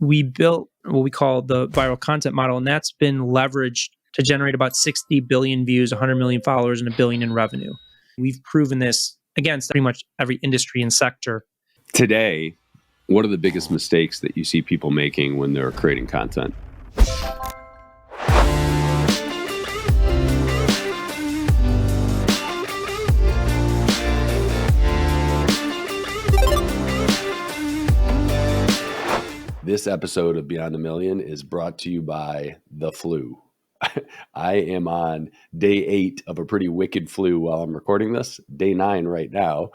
we built what we call the viral content model, and that's been leveraged to generate about 60 billion views, 100 million followers, and $1 billion in revenue. We've proven this against pretty much every industry and sector. Today, what are the biggest mistakes that you see people making when they're creating content? This episode of Beyond a Million is brought to you by the flu. I am on day 8 of a pretty wicked flu while I'm recording this, day 9 right now.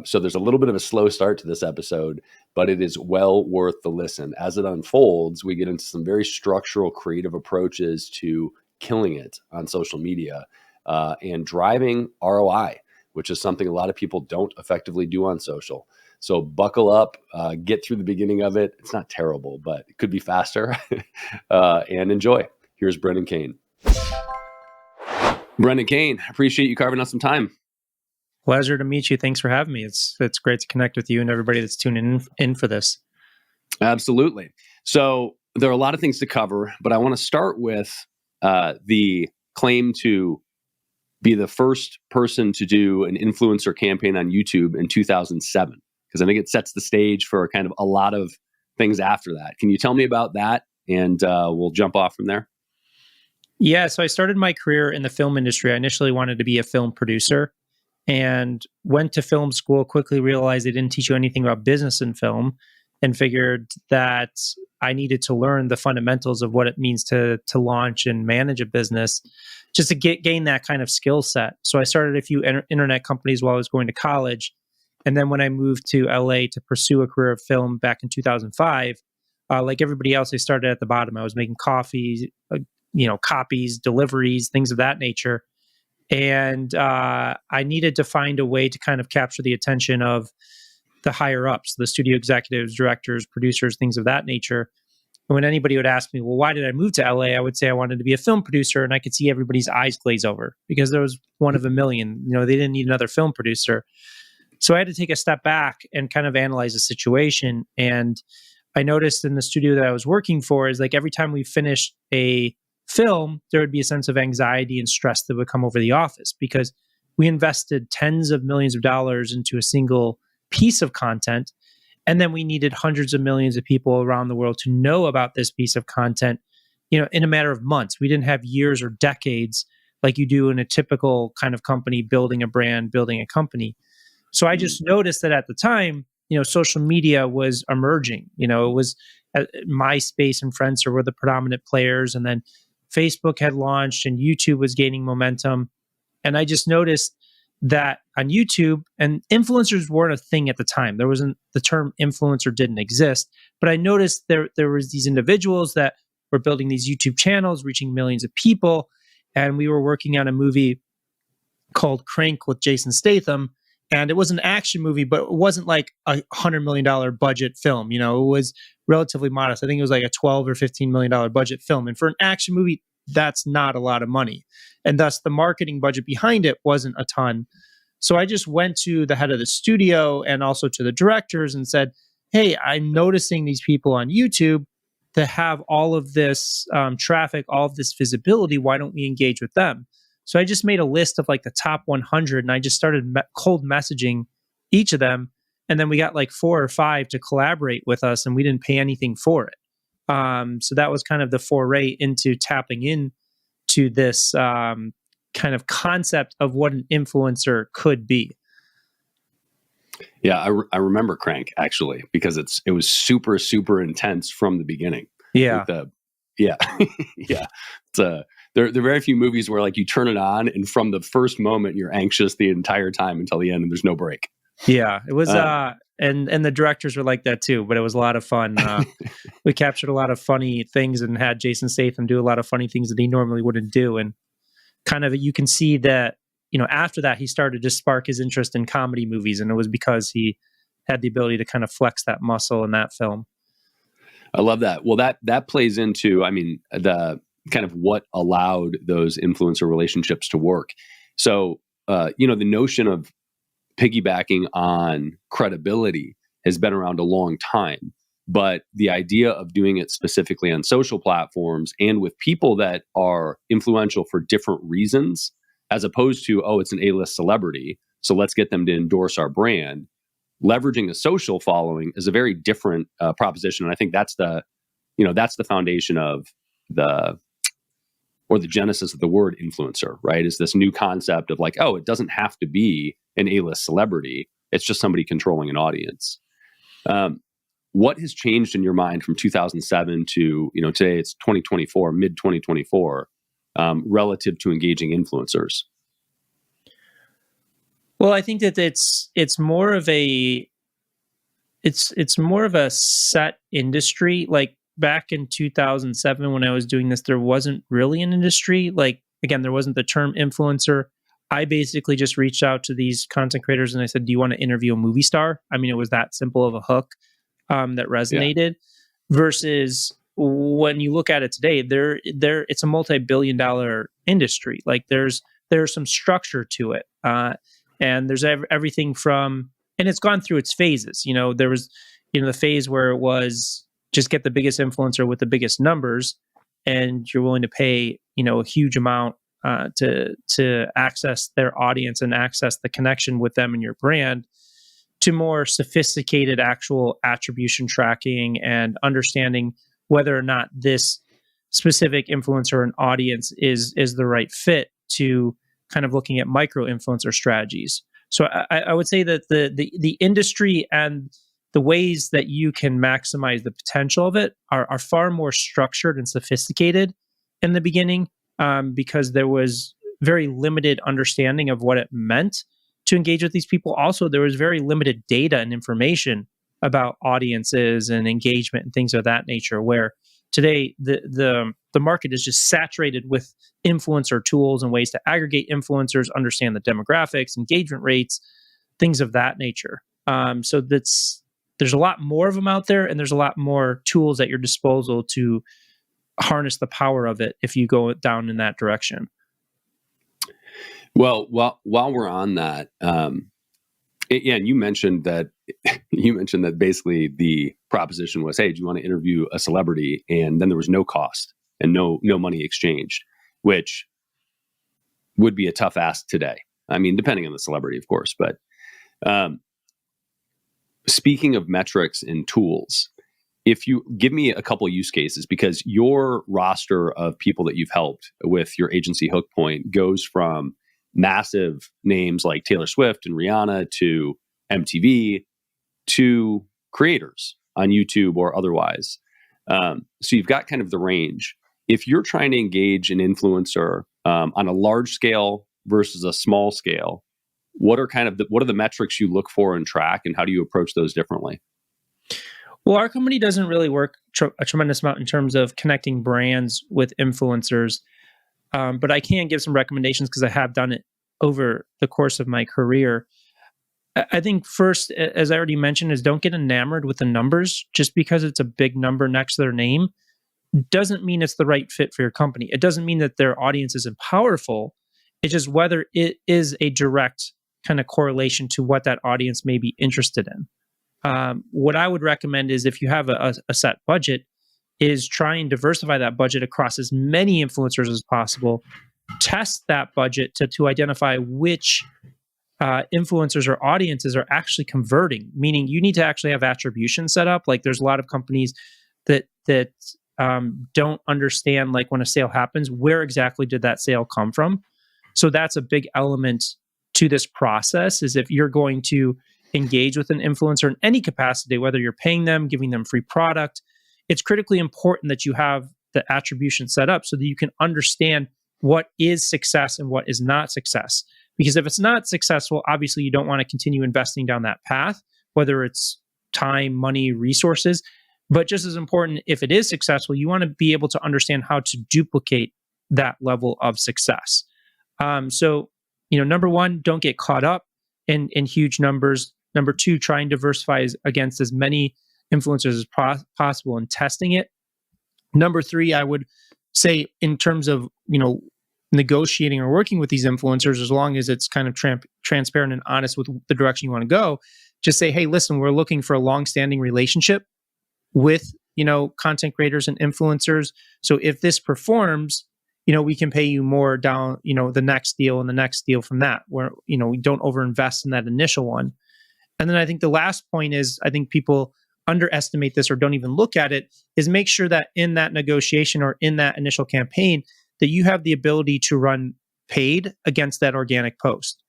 So there's a little bit of a slow start to this episode, but it is well worth the listen. As it unfolds, we get into some very structural, creative approaches to killing it on social media and driving ROI, which is something a lot of people don't effectively do on social. So buckle up, get through the beginning of it. It's not terrible, but it could be faster and enjoy. Here's Brendan Kane. Brendan Kane, appreciate you carving out some time. Pleasure to meet you. Thanks for having me. It's great to connect with you and everybody that's tuning in for this. Absolutely. So there are a lot of things to cover, but I want to start with the claim to be the first person to do an influencer campaign on YouTube in 2007. Because I think it sets the stage for kind of a lot of things after that. Can you tell me about that? And we'll jump off from there. Yeah, so I started my career in the film industry. I initially wanted to be a film producer and went to film school, quickly realized they didn't teach you anything about business in film, and figured that I needed to learn the fundamentals of what it means to launch and manage a business just to gain that kind of skill set. So I started a few internet companies while I was going to college. And then when I moved to LA to pursue a career of film back in 2005, like everybody else, I started at the bottom. I was making coffee, copies, deliveries, things of that nature. And I needed to find a way to kind of capture the attention of the higher ups, the studio executives, directors, producers, things of that nature. And when anybody would ask me, well, why did I move to LA? I would say I wanted to be a film producer, and I could see everybody's eyes glaze over because there was one of a million. They didn't need another film producer. So I had to take a step back and kind of analyze the situation. And I noticed in the studio that I was working for is like every time we finished a film, there would be a sense of anxiety and stress that would come over the office because we invested tens of millions of dollars into a single piece of content. And then we needed hundreds of millions of people around the world to know about this piece of content, in a matter of months. We didn't have years or decades like you do in a typical kind of company, building a brand, building a company. So I just noticed that at the time, social media was emerging. It was MySpace and Friendster were the predominant players. And then Facebook had launched and YouTube was gaining momentum. And I just noticed that on YouTube, and influencers weren't a thing at the time. The term influencer didn't exist. But I noticed there was these individuals that were building these YouTube channels, reaching millions of people. And we were working on a movie called Crank with Jason Statham. And it was an action movie, but it wasn't like $100 million budget film. It was relatively modest. I think it was like a $12 or $15 million budget film. And for an action movie, that's not a lot of money. And thus the marketing budget behind it wasn't a ton. So I just went to the head of the studio and also to the directors and said, hey, I'm noticing these people on YouTube that have all of this traffic, all of this visibility. Why don't we engage with them? So I just made a list of like the top 100 and I just started cold messaging each of them. And then we got like 4 or 5 to collaborate with us and we didn't pay anything for it. So that was kind of the foray into tapping into this kind of concept of what an influencer could be. Yeah, I remember Crank actually, because it was super, super intense from the beginning. Yeah. Yeah. There are very few movies where like you turn it on and from the first moment you're anxious the entire time until the end and there's no break. Yeah, it was and the directors were like that too, but it was a lot of fun. We captured a lot of funny things and had Jason Statham do a lot of funny things that he normally wouldn't do. And kind of you can see that, after that he started to spark his interest in comedy movies, and it was because he had the ability to kind of flex that muscle in that film. I love that. Well, that plays into, the kind of what allowed those influencer relationships to work. So, the notion of piggybacking on credibility has been around a long time. But the idea of doing it specifically on social platforms and with people that are influential for different reasons, as opposed to, oh, it's an A-list celebrity, so let's get them to endorse our brand. Leveraging a social following is a very different proposition. And I think that's the foundation of the genesis of the word influencer, right? Is this new concept of like, oh, it doesn't have to be an A-list celebrity. It's just somebody controlling an audience. What has changed in your mind from 2007 to, today it's 2024, mid 2024, relative to engaging influencers? Well, I think that it's more of a set industry. Like back in 2007 when I was doing this, there wasn't really an industry. Like again, there wasn't the term influencer. I basically just reached out to these content creators and I said, "Do you want to interview a movie star?" I mean, it was that simple of a hook that resonated. Versus when you look at it today, it's a multi-billion-dollar industry. Like there's some structure to it. And there's everything from, and it's gone through its phases. There was, the phase where it was just get the biggest influencer with the biggest numbers, and you're willing to pay, a huge amount to access their audience and access the connection with them and your brand, to more sophisticated actual attribution tracking and understanding whether or not this specific influencer and audience is the right fit, to kind of looking at micro influencer strategies. So I would say that the industry and the ways that you can maximize the potential of it are far more structured and sophisticated in the beginning, because there was very limited understanding of what it meant to engage with these people. Also, there was very limited data and information about audiences and engagement and things of that nature, where today the market is just saturated with influencer tools and ways to aggregate influencers, understand the demographics, engagement rates, things of that nature. So there's a lot more of them out there, and there's a lot more tools at your disposal to harness the power of it if you go down in that direction. Well, while we're on that, and you mentioned that basically the proposition was, hey, do you want to interview a celebrity? And then there was no cost and no money exchanged, which would be a tough ask today. I mean, depending on the celebrity, of course. But speaking of metrics and tools, if you give me a couple use cases, because your roster of people that you've helped with your agency Hook Point goes from massive names like Taylor Swift and Rihanna to MTV to creators on YouTube or otherwise. So you've got kind of the range. If you're trying to engage an influencer on a large scale versus a small scale, what are the metrics you look for and track, and how do you approach those differently? Well, our company doesn't really work a tremendous amount in terms of connecting brands with influencers. But I can give some recommendations because I have done it over the course of my career. I think first, as I already mentioned, is don't get enamored with the numbers. Just because it's a big number next to their name doesn't mean it's the right fit for your company. It doesn't mean that their audience isn't powerful. It's just whether it is a direct kind of correlation to what that audience may be interested in. What I would recommend is, if you have a set budget, is try and diversify that budget across as many influencers as possible. Test that budget to identify which influencers or audiences are actually converting, meaning you need to actually have attribution set up. Like there's a lot of companies that don't understand, like when a sale happens, where exactly did that sale come from? So that's a big element to this process, is if you're going to engage with an influencer in any capacity, whether you're paying them, giving them free product, it's critically important that you have the attribution set up so that you can understand what is success and what is not success. Because if it's not successful, obviously you don't want to continue investing down that path, whether it's time, money, resources. But just as important, if it is successful, you want to be able to understand how to duplicate that level of success. So, number one, don't get caught up in huge numbers. Number two, try and diversify against as many influencers as possible in testing it. Number three, I would say, in terms of, negotiating or working with these influencers, as long as it's kind of transparent and honest with the direction you want to go, just say, hey, listen, we're looking for a long-standing relationship. with, content creators and influencers. So if this performs, we can pay you more down, the next deal and the next deal from that, where, we don't overinvest in that initial one. And then I think the last point is, I think people underestimate this or don't even look at it, is make sure that in that negotiation or in that initial campaign, that you have the ability to run paid against that organic post.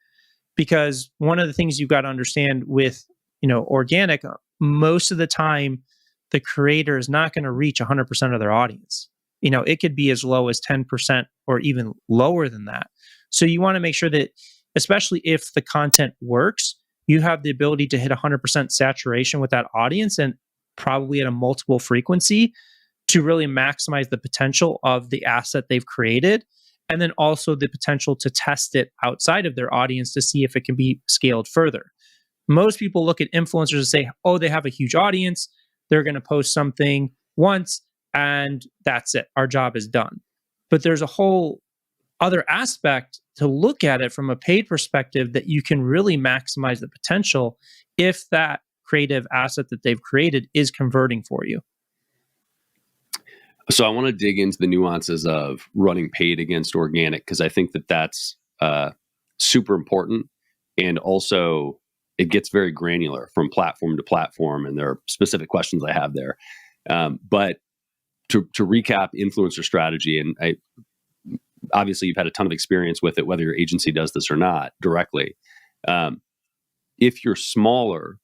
Because one of the things you've got to understand with, organic, most of the time, the creator is not going to reach 100% of their audience. It could be as low as 10% or even lower than that. So you want to make sure that, especially if the content works, you have the ability to hit 100% saturation with that audience, and probably at a multiple frequency, to really maximize the potential of the asset they've created. And then also the potential to test it outside of their audience to see if it can be scaled further. Most people look at influencers and say, oh, they have a huge audience, they're going to post something once, and that's it. Our job is done. But there's a whole other aspect to look at it from a paid perspective, that you can really maximize the potential if that creative asset that they've created is converting for you. So I want to dig into the nuances of running paid against organic, because I think that that's super important. And also it gets very granular from platform to platform, and there are specific questions I have there. But to recap influencer strategy, and obviously you've had a ton of experience with it, whether your agency does this or not directly. If you're smaller,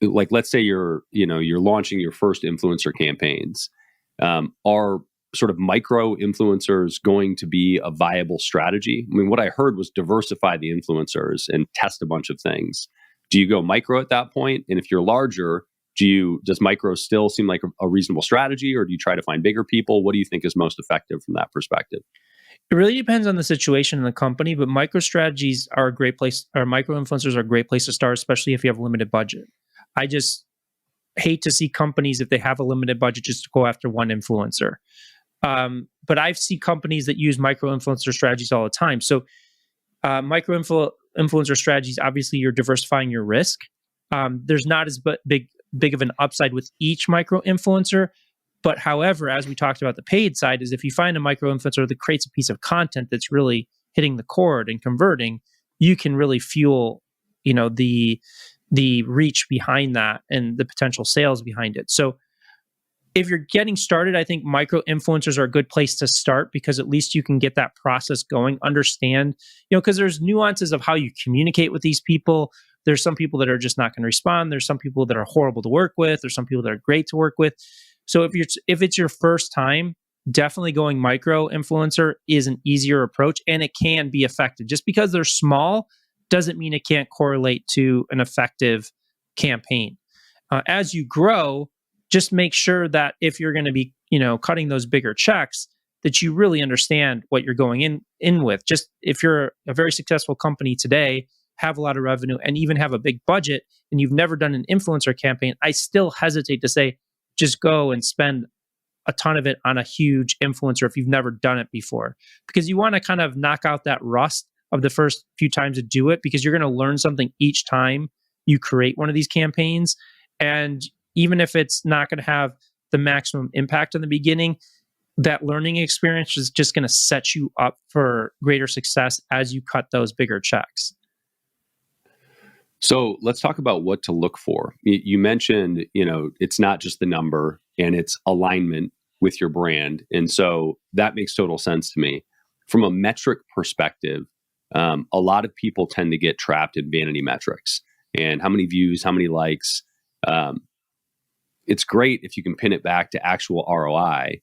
like let's say you're launching your first influencer campaigns, are sort of micro influencers going to be a viable strategy? I mean, what I heard was diversify the influencers and test a bunch of things. Do you go micro at that point? And if you're larger, does micro still seem like a reasonable strategy, or do you try to find bigger people? What do you think is most effective from that perspective? It really depends on the situation in the company, but micro strategies are a great place, or micro influencers are a great place to start, especially if you have a limited budget. I just hate to see companies, if they have a limited budget, just to go after one influencer. But I've seen companies that use micro influencer strategies all the time. So micro influencer strategies, obviously you're diversifying your risk. There's not as big of an upside with each micro influencer. But however, as we talked about the paid side, is if you find a micro influencer that creates a piece of content that's really hitting the chord and converting, you can really fuel, the reach behind that and the potential sales behind it. So if you're getting started, I think micro influencers are a good place to start, because at least you can get that process going, understand, because there's nuances of how you communicate with these people. There's some people that are just not going to respond. There's some people that are horrible to work with. There's some people that are great to work with. So if it's your first time, definitely going micro influencer is an easier approach, and it can be effective. Just because they're small doesn't mean it can't correlate to an effective campaign. As you grow, just make sure that if you're going to be, cutting those bigger checks, that you really understand what you're going in with. Just if you're a very successful company today, have a lot of revenue, and even have a big budget, and you've never done an influencer campaign, I still hesitate to say, just go and spend a ton of it on a huge influencer if you've never done it before, because you want to kind of knock out that rust of the first few times to do it, because you're going to learn something each time you create one of these campaigns. And even if it's not going to have the maximum impact in the beginning, that learning experience is just going to set you up for greater success as you cut those bigger checks. So let's talk about what to look for. You mentioned, it's not just the number, and it's alignment with your brand. And so that makes total sense to me. From a metric perspective, a lot of people tend to get trapped in vanity metrics and how many views, how many likes. It's great if you can pin it back to actual ROI.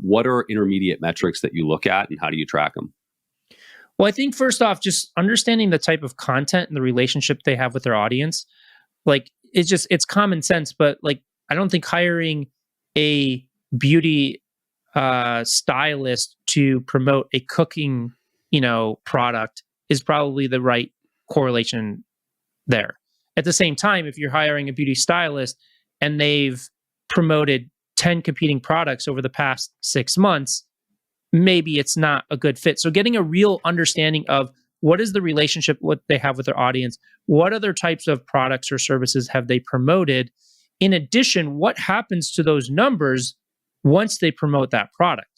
What are intermediate metrics that you look at, and how do you track them? Well, I think first off, just understanding the type of content and the relationship they have with their audience. Like, it's common sense, but like, I don't think hiring a beauty stylist to promote a cooking, product is probably the right correlation there. At the same time, if you're hiring a beauty stylist and they've promoted 10 competing products over the past 6 months, maybe it's not a good fit. So getting a real understanding of what is the relationship, what they have with their audience, what other types of products or services have they promoted, in addition, what happens to those numbers once they promote that product?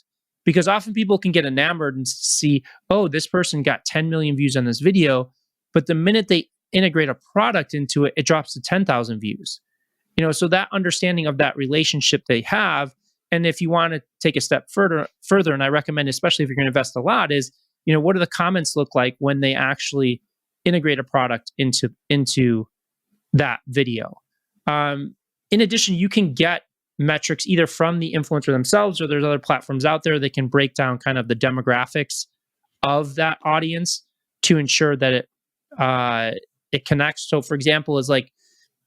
Because often people can get enamored and see, oh, this person got 10 million views on this video, but the minute they integrate a product into it, it drops to 10,000 views. So that understanding of that relationship they have, and if you want to take a step further, and I recommend, especially if you're going to invest a lot, is what do the comments look like when they actually integrate a product into that video. In addition, you can get metrics either from the influencer themselves, or there's other platforms out there that can break down kind of the demographics of that audience to ensure that it connects. So, for example, is like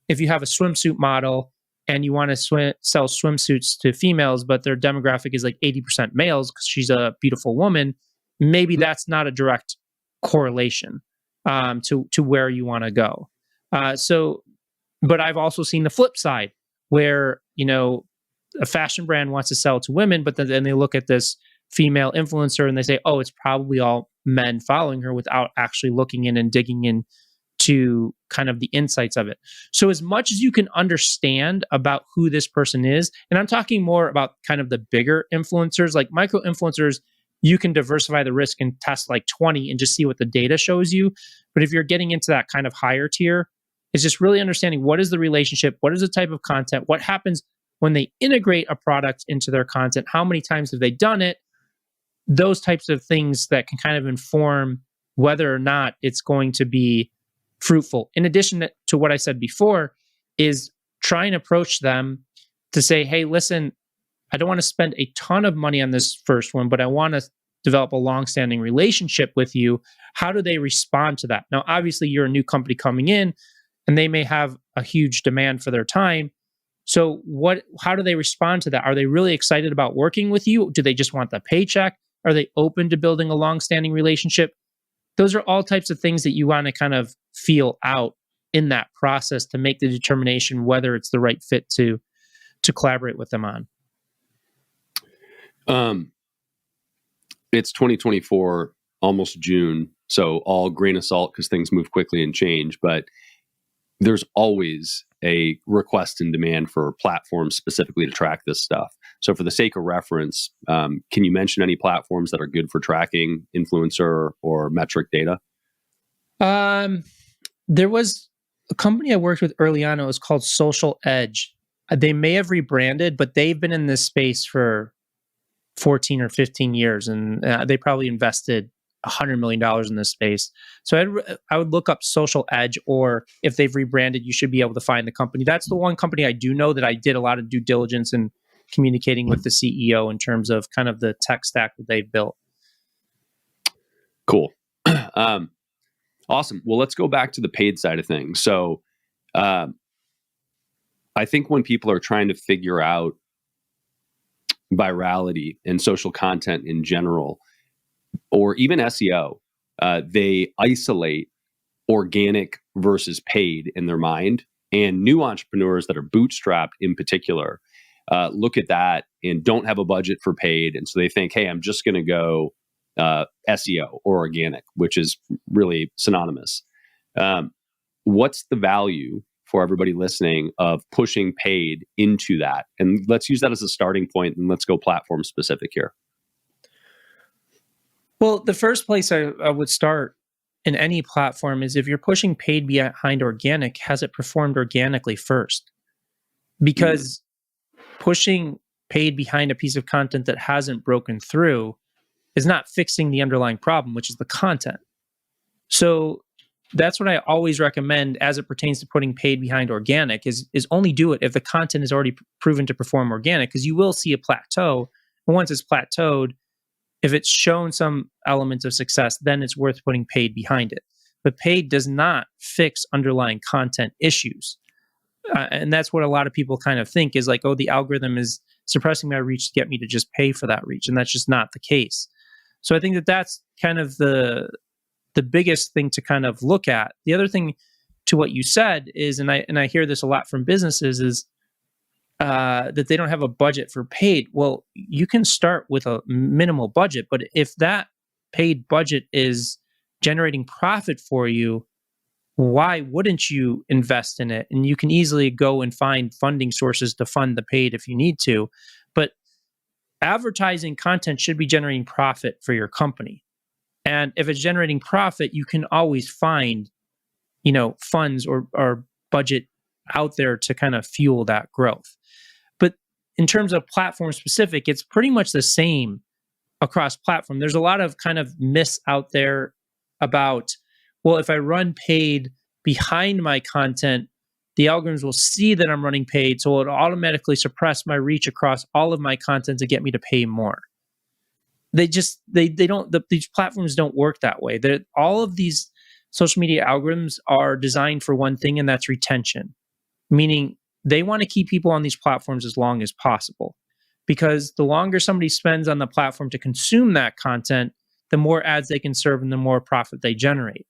if you have a swimsuit model and you want to sell swimsuits to females, but their demographic is like 80% males because she's a beautiful woman, maybe that's not a direct correlation to where you want to go. But I've also seen the flip side where, a fashion brand wants to sell to women, but then they look at this female influencer and they say, oh, it's probably all men following her, without actually looking in and digging in to kind of the insights of it. So as much as you can understand about who this person is, and I'm talking more about kind of the bigger influencers, like micro influencers, you can diversify the risk and test like 20 and just see what the data shows you. But if you're getting into that kind of higher tier, it's just really understanding what is the relationship, what is the type of content, what happens when they integrate a product into their content, how many times have they done it, those types of things that can kind of inform whether or not it's going to be fruitful. In addition to what I said before, is try and approach them to say, hey, listen, I don't want to spend a ton of money on this first one, but I want to develop a long-standing relationship with you. How do they respond to that? Now, obviously, you're a new company coming in, and they may have a huge demand for their time. So how do they respond to that? Are they really excited about working with you? Do they just want the paycheck? Are they open to building a long-standing relationship? Those are all types of things that you want to kind of feel out in that process to make the determination whether it's the right fit to collaborate with them on. It's 2024, almost June, so all grain of salt because things move quickly and change, but there's always a request and demand for platforms specifically to track this stuff. So for the sake of reference, can you mention any platforms that are good for tracking influencer or metric data? There was a company I worked with early on. It was called Social Edge. They may have rebranded, but they've been in this space for 14 or 15 years, and they probably invested $100 million in this space. So I would look up Social Edge, or if they've rebranded, you should be able to find the company. That's the one company I do know that I did a lot of due diligence and communicating with the CEO in terms of kind of the tech stack that they've built. Cool. Awesome. Well, let's go back to the paid side of things. So I think when people are trying to figure out virality and social content in general, or even SEO, they isolate organic versus paid in their mind. And new entrepreneurs that are bootstrapped in particular look at that and don't have a budget for paid. And so they think, hey, I'm just going to go SEO or organic, which is really synonymous. What's the value for everybody listening of pushing paid into that? And let's use that as a starting point, and let's go platform specific here. Well, the first place I would start in any platform is if you're pushing paid behind organic, has it performed organically first? Because pushing paid behind a piece of content that hasn't broken through is not fixing the underlying problem, which is the content. So that's what I always recommend as it pertains to putting paid behind organic is only do it if the content is already proven to perform organic, because you will see a plateau. And once it's plateaued, if it's shown some elements of success, then it's worth putting paid behind it. But paid does not fix underlying content issues. And that's what a lot of people kind of think is like, oh, the algorithm is suppressing my reach to get me to just pay for that reach. And that's just not the case. So I think that that's kind of the biggest thing to kind of look at. The other thing to what you said is, and I hear this a lot from businesses, is that they don't have a budget for paid. Well, you can start with a minimal budget, but if that paid budget is generating profit for you, why wouldn't you invest in it? And you can easily go and find funding sources to fund the paid if you need to. But advertising content should be generating profit for your company. And if it's generating profit, you can always find, funds or budget out there to kind of fuel that growth. But in terms of platform specific, it's pretty much the same across platform. There's a lot of kind of myths out there about, well, if I run paid behind my content, the algorithms will see that I'm running paid, so it'll automatically suppress my reach across all of my content to get me to pay more. These platforms don't work that way. All of these social media algorithms are designed for one thing, and that's retention, meaning they want to keep people on these platforms as long as possible. Because the longer somebody spends on the platform to consume that content, the more ads they can serve and the more profit they generate.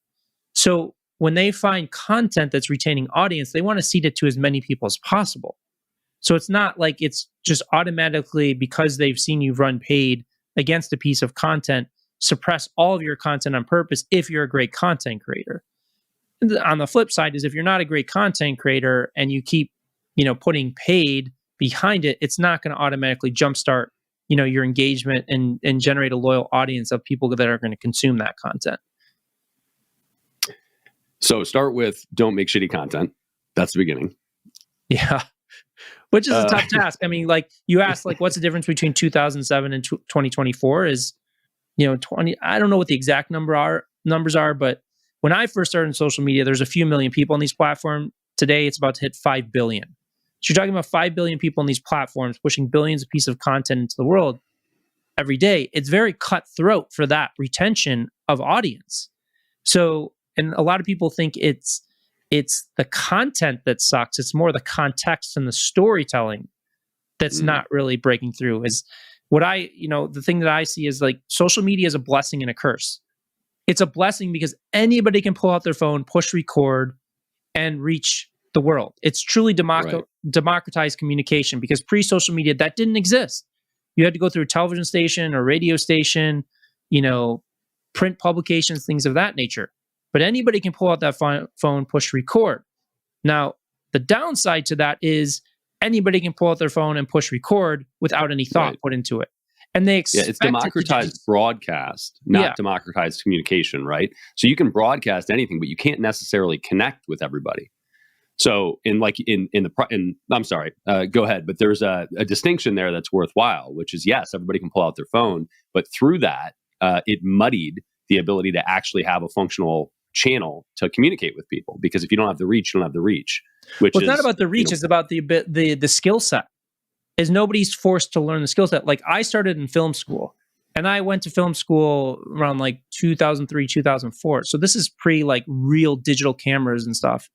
So when they find content that's retaining audience, they want to seed it to as many people as possible. So it's not like it's just automatically, because they've seen you run paid against a piece of content, suppress all of your content on purpose if you're a great content creator. On the flip side is, if you're not a great content creator and you keep, putting paid behind it, it's not going to automatically jumpstart, your engagement and generate a loyal audience of people that are going to consume that content. So start with, don't make shitty content. That's the beginning. Yeah. Which is a tough task. I mean, like you asked, like, what's the difference between 2007 and 2024 is, 20, I don't know what the exact numbers are, but when I first started in social media, there's a few million people on these platforms. Today, it's about to hit 5 billion. So you're talking about 5 billion people on these platforms pushing billions of pieces of content into the world every day. It's very cutthroat for that retention of audience. So, and a lot of people think it's the content that sucks. It's more the context and the storytelling that's not really breaking through. Is what the thing that I see is, like, social media is a blessing and a curse. It's a blessing because anybody can pull out their phone, push record, and reach the world. It's truly democratized communication, because pre-social media, that didn't exist. You had to go through a television station or radio station, print publications, things of that nature. But anybody can pull out that phone, push record. Now, the downside to that is anybody can pull out their phone and push record without any thought put into it. And they expect it's democratized broadcast, not democratized communication, right? So you can broadcast anything, but you can't necessarily connect with everybody. So I'm sorry, go ahead. But there's a distinction there that's worthwhile, which is, yes, everybody can pull out their phone, but through that, it muddied the ability to actually have a functional channel to communicate with people. Because if you don't have the reach, you don't have the reach. It's not about the reach; it's about the skill set. Is nobody's forced to learn the skill set. Like, I started in film school, and I went to film school around like 2003, 2004. So this is pre like real digital cameras and stuff.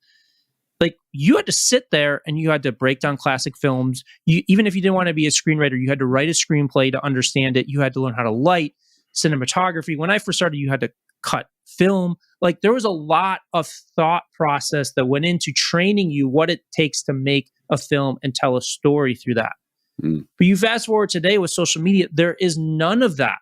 Like, you had to sit there and you had to break down classic films. Even if you didn't want to be a screenwriter, you had to write a screenplay to understand it. You had to learn how to light, cinematography. When I first started, you had to cut film. Like, there was a lot of thought process that went into training you what it takes to make a film and tell a story through that. But you fast forward today with social media, there is none of that.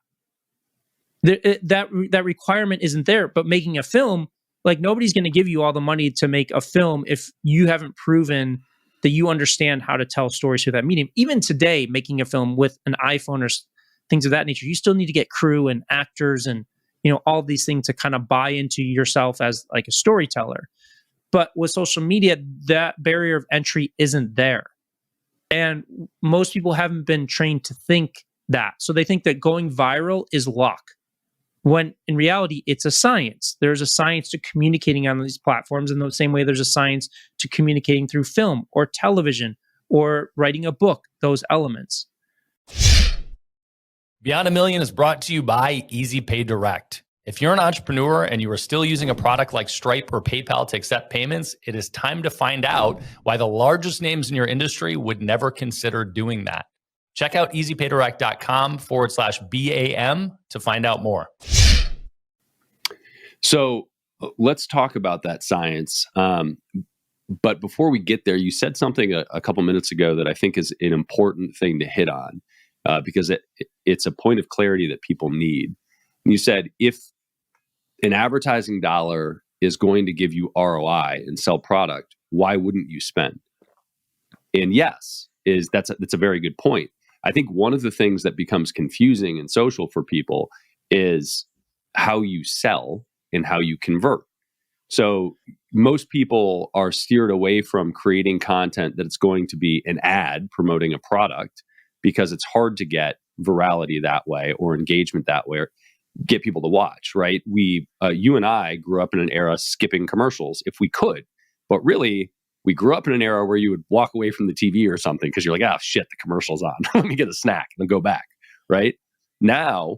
That requirement isn't there. But making a film, like, nobody's going to give you all the money to make a film if you haven't proven that you understand how to tell stories through that medium. Even today, making a film with an iPhone or things of that nature, you still need to get crew and actors and all of these things to kind of buy into yourself as like a storyteller. But with social media, that barrier of entry isn't there. And most people haven't been trained to think that. So they think that going viral is luck, when in reality, it's a science. There's a science to communicating on these platforms in the same way there's a science to communicating through film or television or writing a book, those elements. Beyond a Million is brought to you by Easy Pay Direct. If you're an entrepreneur and you are still using a product like Stripe or PayPal to accept payments, it is time to find out why the largest names in your industry would never consider doing that. Check out easypaydirect.com/BAM to find out more. So let's talk about that science. But before we get there, you said something a couple minutes ago that I think is an important thing to hit on, because it's a point of clarity that people need. And you said, if an advertising dollar is going to give you ROI and sell product, why wouldn't you spend? And yes, that's a very good point. I think one of the things that becomes confusing in social for people is how you sell and how you convert. So most people are steered away from creating content that's going to be an ad promoting a product because it's hard to get virality that way or engagement that way, or get people to watch, right? You and I grew up in an era skipping commercials if we could, but really we grew up in an era where you would walk away from the TV or something because you're like, oh shit, the commercial's on. Let me get a snack and go back, right? Now,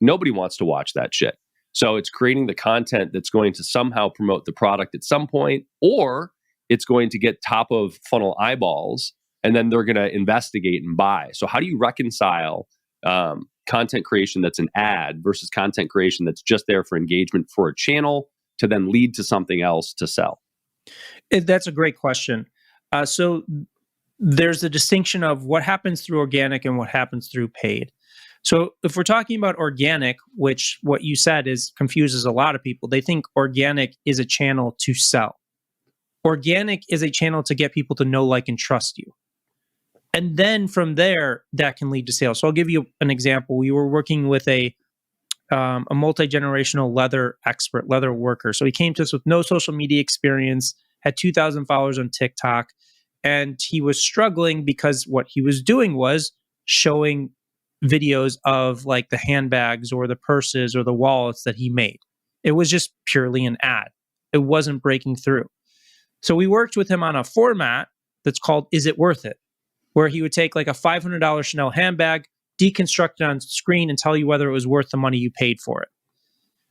nobody wants to watch that shit. So it's creating the content that's going to somehow promote the product at some point, or it's going to get top of funnel eyeballs, and then they're going to investigate and buy. So how do you reconcile content creation that's an ad versus content creation that's just there for engagement for a channel to then lead to something else to sell? That's a great question. So there's a distinction of what happens through organic and what happens through paid. So if we're talking about organic, which what you said is confuses a lot of people, they think organic is a channel to sell. Organic is a channel to get people to know, like, and trust you. And then from there, that can lead to sales. So I'll give you an example. We were working with a multi-generational leather expert, leather worker. So he came to us with no social media experience, had 2,000 followers on TikTok, and he was struggling because what he was doing was showing videos of like the handbags or the purses or the wallets that he made. It was just purely an ad. It wasn't breaking through. So we worked with him on a format that's called Is It Worth It? Where he would take like a $500 Chanel handbag, deconstruct it on screen, and tell you whether it was worth the money you paid for it.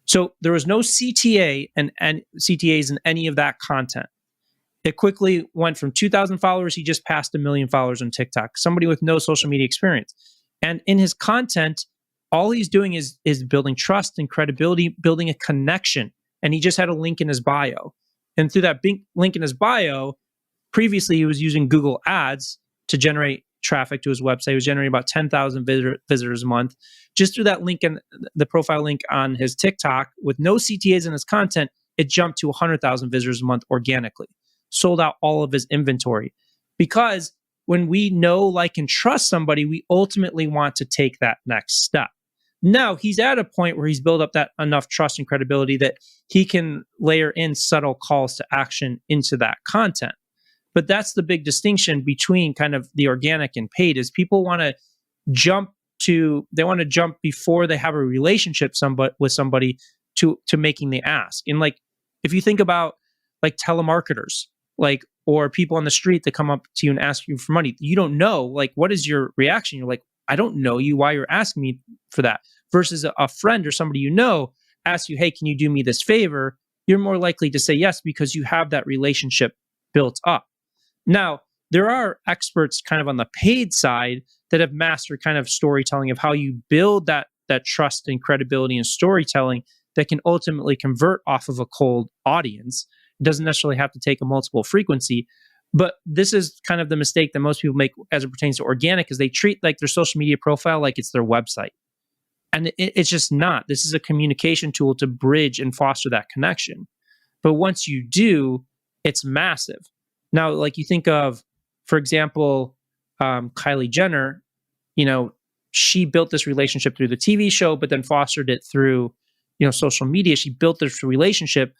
So there was no CTA and CTAs in any of that content. It quickly went from 2,000 followers, he just passed 1 million followers on TikTok, somebody with no social media experience. And in his content, all he's doing is building trust and credibility, building a connection. And he just had a link in his bio. And through that link in his bio, previously he was using Google Ads to generate traffic to his website. He was generating about 10,000 visitors a month. Just through that link and the profile link on his TikTok, with no CTAs in his content, it jumped to 100,000 visitors a month organically. Sold out all of his inventory. Because when we know, like, and trust somebody, we ultimately want to take that next step. Now, he's at a point where he's built up that enough trust and credibility that he can layer in subtle calls to action into that content. But that's the big distinction between kind of the organic and paid, is people want to jump before they have a relationship with somebody to making the ask. And like, if you think about like telemarketers, like, or people on the street that come up to you and ask you for money, you don't know, like, what is your reaction? You're like, I don't know you, why you're asking me for that. Versus a friend or somebody you know asks you, hey, can you do me this favor? You're more likely to say yes because you have that relationship built up. Now, there are experts kind of on the paid side that have mastered kind of storytelling of how you build that trust and credibility and storytelling that can ultimately convert off of a cold audience. It doesn't necessarily have to take a multiple frequency, but this is kind of the mistake that most people make as it pertains to organic, is they treat like their social media profile like it's their website. And it's just not. This is a communication tool to bridge and foster that connection. But once you do, it's massive. Now, like, you think of, for example, Kylie Jenner, she built this relationship through the TV show, but then fostered it through, social media. She built this relationship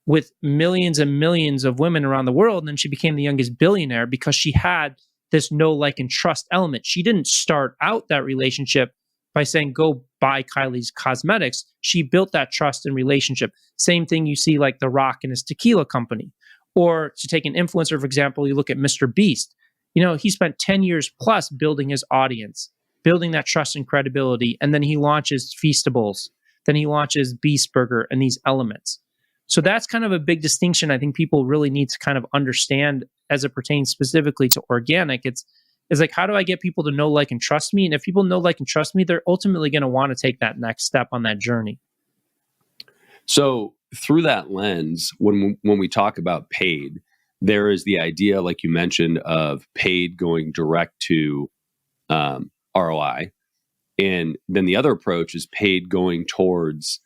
with millions and millions of women around the world. And then she became the youngest billionaire because she had this know, like, and trust element. She didn't start out that relationship by saying, go buy Kylie's cosmetics. She built that trust and relationship. Same thing you see like The Rock and his tequila company. Or to take an influencer, for example, you look at Mr. Beast. He spent 10 years plus building his audience, building that trust and credibility. And then he launches Feastables. Then he launches Beast Burger and these elements. So that's kind of a big distinction I think people really need to kind of understand as it pertains specifically to organic. It's like, how do I get people to know, like, and trust me? And if people know, like, and trust me, they're ultimately going to want to take that next step on that journey. So through that lens, when we talk about paid, there is the idea, like you mentioned, of paid going direct to ROI. And then the other approach is paid going towards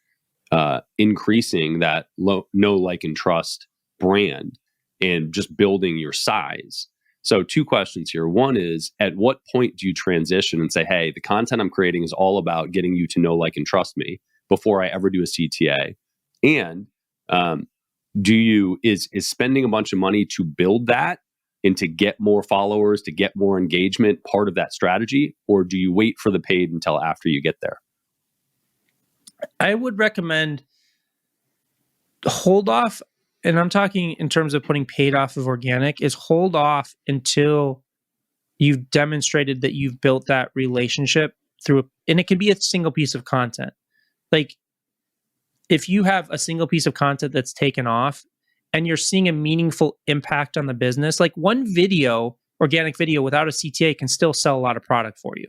increasing that know, like, and trust brand and just building your size. So 2 questions here. One is, at what point do you transition and say, hey, the content I'm creating is all about getting you to know, like, and trust me before I ever do a CTA? And is spending a bunch of money to build that and to get more followers, to get more engagement part of that strategy? Or do you wait for the paid until after you get there? I would recommend hold off, and I'm talking in terms of putting paid off of organic, is hold off until you've demonstrated that you've built that relationship and it can be a single piece of content. Like, if you have a single piece of content that's taken off and you're seeing a meaningful impact on the business, like one video, organic video without a CTA can still sell a lot of product for you.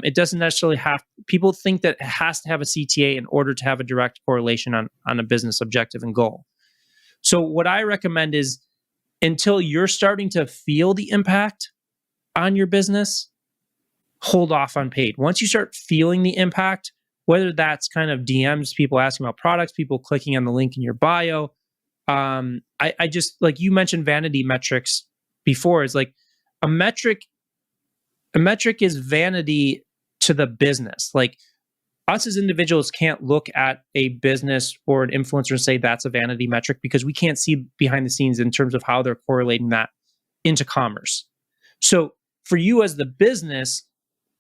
It doesn't necessarily people think that it has to have a CTA in order to have a direct correlation on a business objective and goal. So what I recommend is, until you're starting to feel the impact on your business, hold off on paid. Once you start feeling the impact, whether that's kind of DMs, people asking about products, people clicking on the link in your bio. I just, like you mentioned vanity metrics before, is like a metric is vanity to the business. Like, us as individuals can't look at a business or an influencer and say that's a vanity metric, because we can't see behind the scenes in terms of how they're correlating that into commerce. So for you as the business,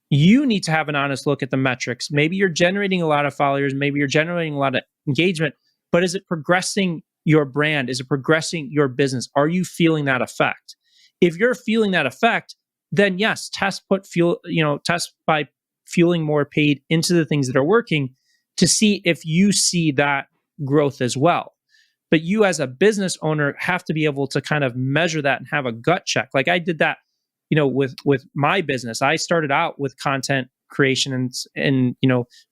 you need to have an honest look at the metrics. Maybe you're generating a lot of followers, maybe you're generating a lot of engagement, but is it progressing your brand? Is it progressing your business? Are you feeling that effect? If you're feeling that effect, then yes, test by fueling more paid into the things that are working to see if you see that growth as well. But you as a business owner have to be able to kind of measure that and have a gut check. Like I did that, with my business. I started out with content creation and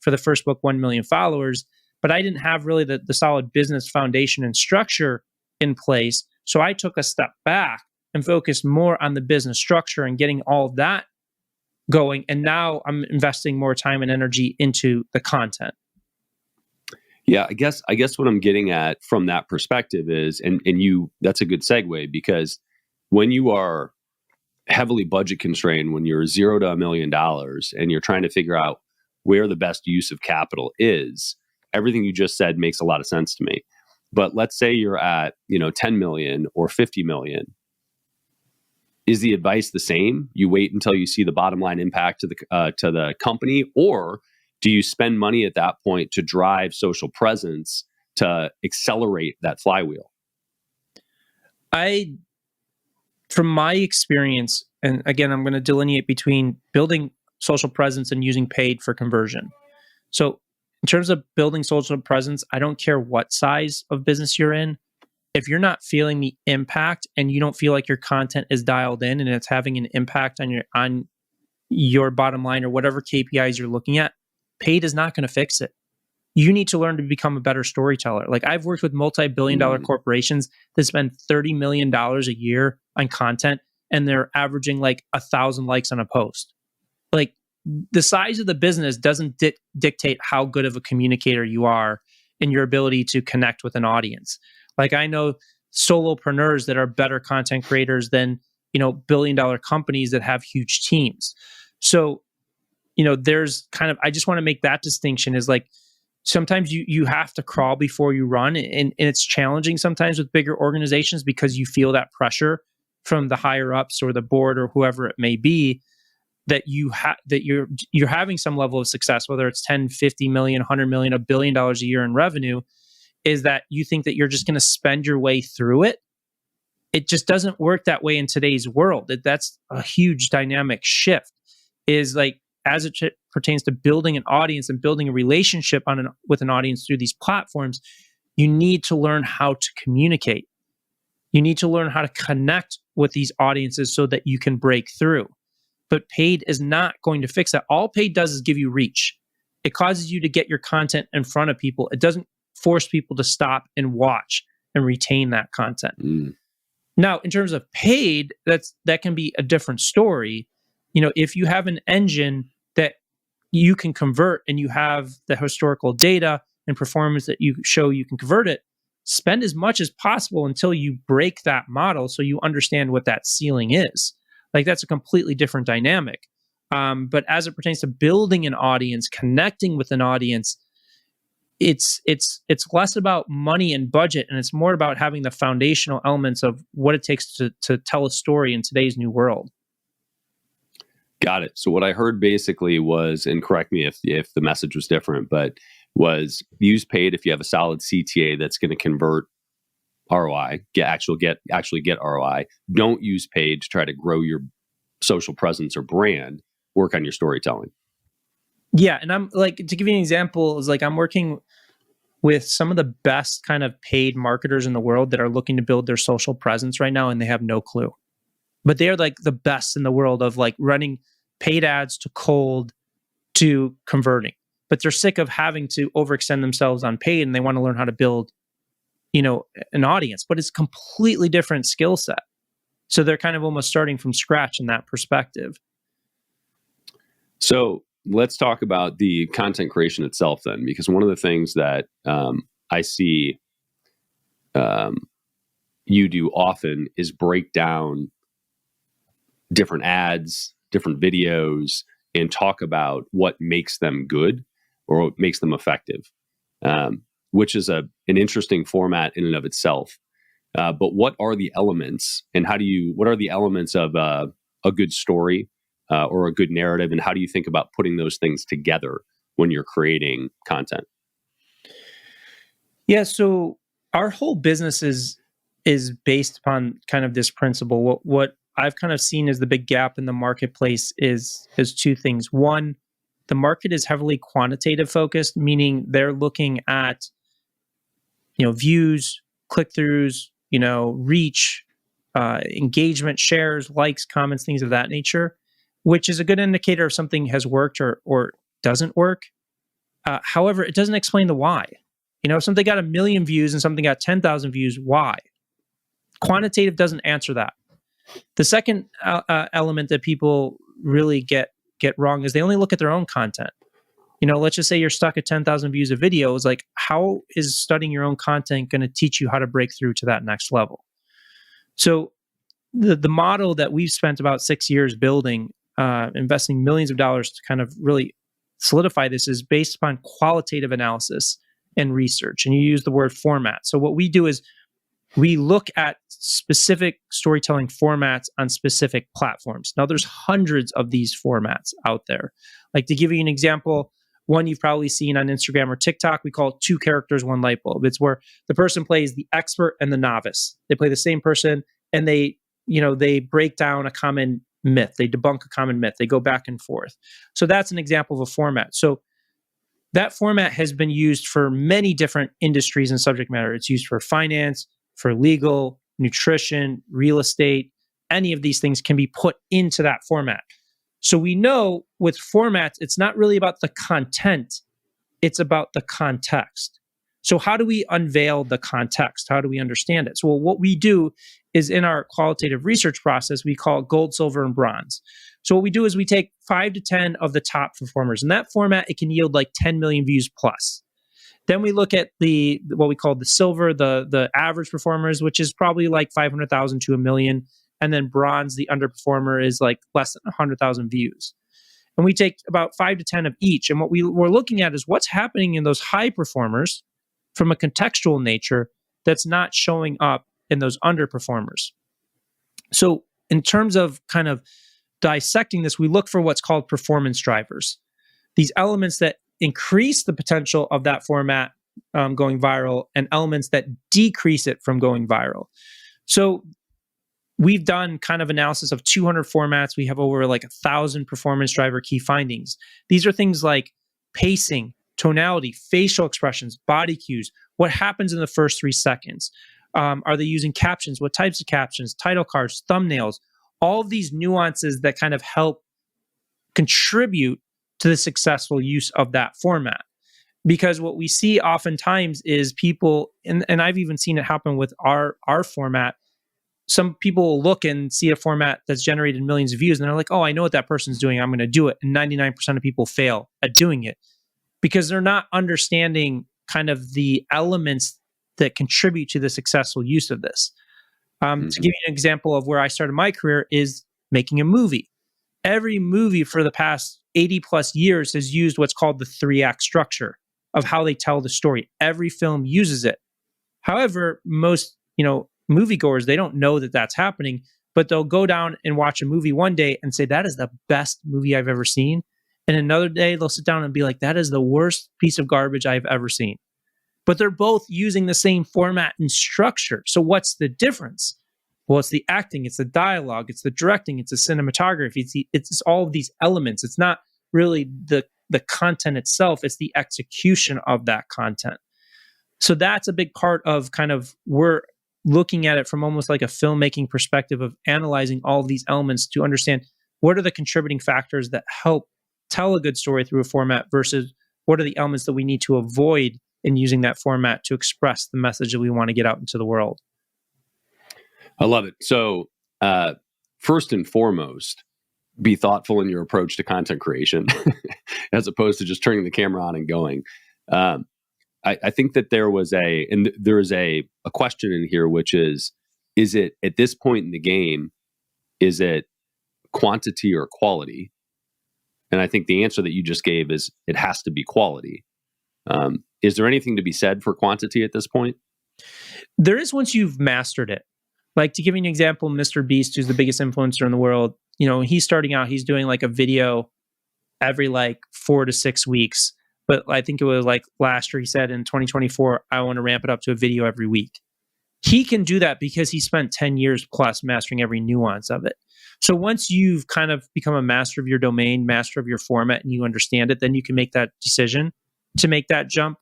for the first book, 1 million followers, but I didn't have really the solid business foundation and structure in place. So I took a step back and focused more on the business structure and getting all of that going. And now I'm investing more time and energy into the content. Yeah, I guess what I'm getting at from that perspective is, and that's a good segue, because when you are heavily budget constrained, when you're $0 to $1 million and you're trying to figure out where the best use of capital is, everything you just said makes a lot of sense to me. But let's say you're at 10 million or 50 million. Is the advice the same? You wait until you see the bottom line impact to the company, or do you spend money at that point to drive social presence to accelerate that flywheel? From my experience, and again, I'm going to delineate between building social presence and using paid for conversion. So in terms of building social presence, I don't care what size of business you're in. If you're not feeling the impact and you don't feel like your content is dialed in and it's having an impact on your bottom line or whatever KPIs you're looking at, paid is not going to fix it. You need to learn to become a better storyteller. Like, I've worked with multi-billion-dollar corporations that spend $30 million a year on content, and they're averaging like 1,000 likes on a post. Like, the size of the business doesn't dictate how good of a communicator you are in your ability to connect with an audience. Like, I know solopreneurs that are better content creators than, billion-dollar companies that have huge teams. So, there's kind of, I just want to make that distinction, is like, sometimes you have to crawl before you run, and it's challenging sometimes with bigger organizations because you feel that pressure from the higher ups or the board or whoever it may be, that you're having some level of success, whether it's 10, 50 million, 100 million, $1 billion a year in revenue, is that you think that you're just going to spend your way through it. It just doesn't work that way in today's world. That's a huge dynamic shift, is like, as it pertains to building an audience and building a relationship with an audience through these platforms, you need to learn how to communicate. You need to learn how to connect with these audiences so that you can break through. But paid is not going to fix that. All paid does is give you reach. It causes you to get your content in front of people. It doesn't force people to stop and watch and retain that content. Now, in terms of paid, that can be a different story. If you have an engine that you can convert and you have the historical data and performance that you show you can convert it, spend as much as possible until you break that model so you understand what that ceiling is. Like, that's a completely different dynamic. But as it pertains to building an audience, connecting with an audience, it's less about money and budget, and it's more about having the foundational elements of what it takes to tell a story in today's new world. Got it. So what I heard basically was, and correct me if the message was different, but was use paid if you have a solid CTA that's going to convert ROI, actually get ROI. Don't use paid to try to grow your social presence or brand. Work on your storytelling. Yeah, and I'm like, to give you an example, is like I'm working with some of the best kind of paid marketers in the world that are looking to build their social presence right now, and they have no clue. But they're like the best in the world of like running paid ads to cold to converting. But they're sick of having to overextend themselves on paid, and they want to learn how to build, an audience. But it's a completely different skill set. So they're kind of almost starting from scratch in that perspective. So let's talk about the content creation itself then, because one of the things that I see you do often is break down different ads, different videos, and talk about what makes them good or what makes them effective, which is an interesting format in and of itself. But what are the elements, and what are the elements of a good story or a good narrative, and how do you think about putting those things together when you're creating content? Yeah, so our whole business is based upon kind of this principle. What I've kind of seen as the big gap in the marketplace is two things. One, the market is heavily quantitative focused, meaning they're looking at views, click-throughs, reach, engagement, shares, likes, comments, things of that nature, which is a good indicator if something has worked or doesn't work. However, it doesn't explain the why. If something got 1 million views and something got 10,000 views, why? Quantitative doesn't answer that. The second element that people really get wrong is they only look at their own content. Let's just say you're stuck at 10,000 views of videos. Like, how is studying your own content going to teach you how to break through to that next level? So the model that we've spent about 6 years building, investing millions of dollars to kind of really solidify this, is based upon qualitative analysis and research. And you use the word format. So what we do is we look at specific storytelling formats on specific platforms. Now, there's hundreds of these formats out there. Like, to give you an example, one you've probably seen on Instagram or TikTok, we call it 2 characters, 1 light bulb. It's where the person plays the expert and the novice. They play the same person, and they break down a common myth. They debunk a common myth. They go back and forth. So that's an example of a format. So that format has been used for many different industries and subject matter. It's used for finance, for legal, nutrition, real estate. Any of these things can be put into that format. So we know with formats, it's not really about the content, it's about the context. So how do we unveil the context? How do we understand it? So what we do is, in our qualitative research process, we call it gold, silver, and bronze. So what we do is we take 5 to 10 of the top performers. In that format, it can yield like 10 million views plus. Then we look at what we call the silver, the average performers, which is probably like 500,000 to 1 million. And then bronze, the underperformer, is like less than 100,000 views. And we take about 5 to 10 of each. And what we're looking at is what's happening in those high performers from a contextual nature that's not showing up in those underperformers. So in terms of kind of dissecting this, we look for what's called performance drivers. These elements that increase the potential of that format going viral, and elements that decrease it from going viral. So we've done kind of analysis of 200 formats. We have over like 1,000 performance driver key findings. These are things like pacing, tonality, facial expressions, body cues, what happens in the first 3 seconds. Are they using captions? What types of captions? Title cards, thumbnails, all of these nuances that kind of help contribute to the successful use of that format. Because what we see oftentimes is people, and I've even seen it happen with our format, some people will look and see a format that's generated millions of views, and they're like, oh, I know what that person's doing, I'm going to do it. And 99% of people fail at doing it because they're not understanding kind of the elements that contribute to the successful use of this. To give you an example of where I started my career is making a movie. Every movie for the past 80 plus years has used what's called the 3-act structure of how they tell the story. Every film uses it. However, most, moviegoers, they don't know that that's happening, but they'll go down and watch a movie one day and say, that is the best movie I've ever seen. And another day they'll sit down and be like, that is the worst piece of garbage I've ever seen. But they're both using the same format and structure. So what's the difference? Well, it's the acting, it's the dialogue, it's the directing, it's the cinematography, it's all of these elements. It's not really the content itself, it's the execution of that content. So that's a big part of kind of, we're looking at it from almost like a filmmaking perspective of analyzing all of these elements to understand what are the contributing factors that help tell a good story through a format versus what are the elements that we need to avoid in using that format to express the message that we want to get out into the world. I love it. So first and foremost, be thoughtful in your approach to content creation as opposed to just turning the camera on and going. I think that there is a question in here, which is it at this point in the game, is it quantity or quality? And I think the answer that you just gave is it has to be quality. Is there anything to be said for quantity at this point? There is once you've mastered it. Like, to give you an example, Mr. Beast, who's the biggest influencer in the world, he's starting out, he's doing like a video every 4 to 6 weeks. But I think it was like last year, he said in 2024, I want to ramp it up to a video every week. He can do that because he spent 10 years plus mastering every nuance of it. So once you've kind of become a master of your domain, master of your format, and you understand it, then you can make that decision to make that jump.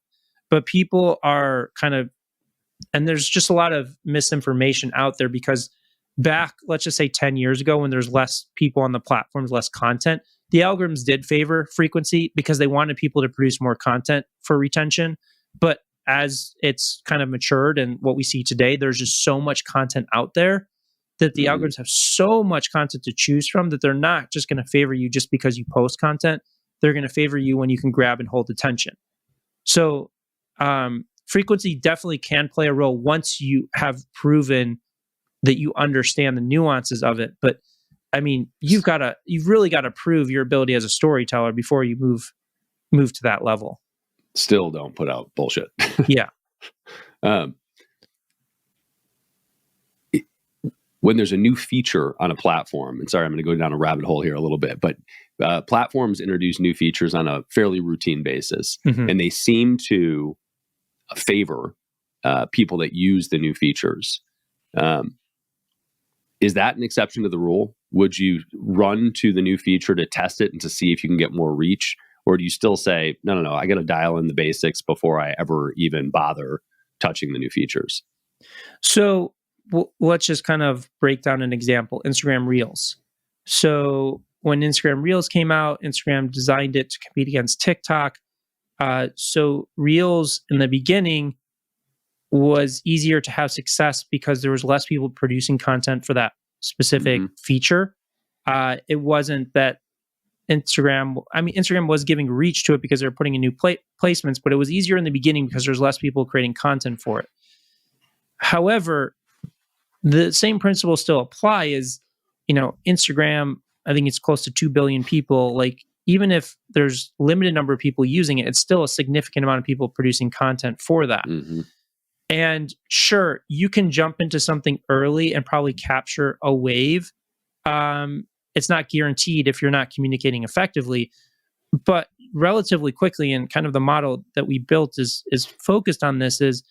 But people are kind of, and there's just a lot of misinformation out there because back, let's just say 10 years ago, when there's less people on the platforms, less content, the algorithms did favor frequency because they wanted people to produce more content for retention. But as it's kind of matured and what we see today, there's just so much content out there that the algorithms have so much content to choose from that they're not just going to favor you just because you post content. They're going to favor you when you can grab and hold attention. So frequency definitely can play a role once you have proven that you understand the nuances of it. But I mean, you've really got to prove your ability as a storyteller before you move to that level. Still don't put out bullshit. Yeah. When there's a new feature on a platform, and sorry, I'm going to go down a rabbit hole here a little bit, but platforms introduce new features on a fairly routine basis, and they seem to favor people that use the new features. Is that an exception to the rule? Would you run to the new feature to test it and to see if you can get more reach? Or do you still say, no, I got to dial in the basics before I ever even bother touching the new features? So let's just kind of break down an example, Instagram Reels. So when Instagram Reels came out, Instagram designed it to compete against TikTok. So Reels in the beginning was easier to have success because there was less people producing content for that specific feature. It wasn't that Instagram was giving reach to it because they were putting in new placements, but it was easier in the beginning because there's less people creating content for it. However, the same principles still apply is, Instagram, I think it's close to 2 billion people. Like, even if there's limited number of people using it, it's still a significant amount of people producing content for that. And sure, you can jump into something early and probably capture a wave. It's not guaranteed if you're not communicating effectively, but relatively quickly, and kind of the model that we built is focused on this, is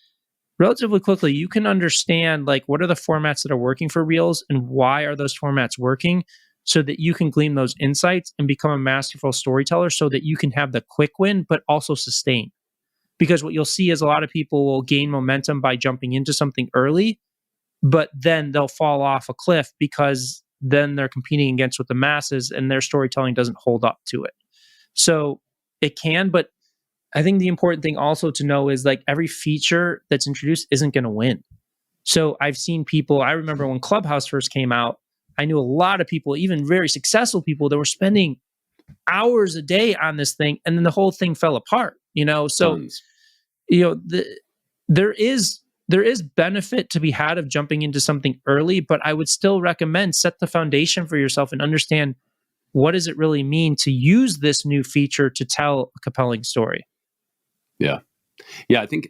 relatively quickly, you can understand what are the formats that are working for Reels and why are those formats working, so that you can glean those insights and become a masterful storyteller so that you can have the quick win, but also sustain. Because what you'll see is a lot of people will gain momentum by jumping into something early, but then they'll fall off a cliff because then they're competing against with the masses and their storytelling doesn't hold up to it. So it can, but I think the important thing also to know is every feature that's introduced isn't going to win. So I've seen people, I remember when Clubhouse first came out, I knew a lot of people, even very successful people, that were spending hours a day on this thing, and then the whole thing fell apart, So there is benefit to be had of jumping into something early, but I would still recommend set the foundation for yourself and understand what does it really mean to use this new feature to tell a compelling story. Yeah. I think,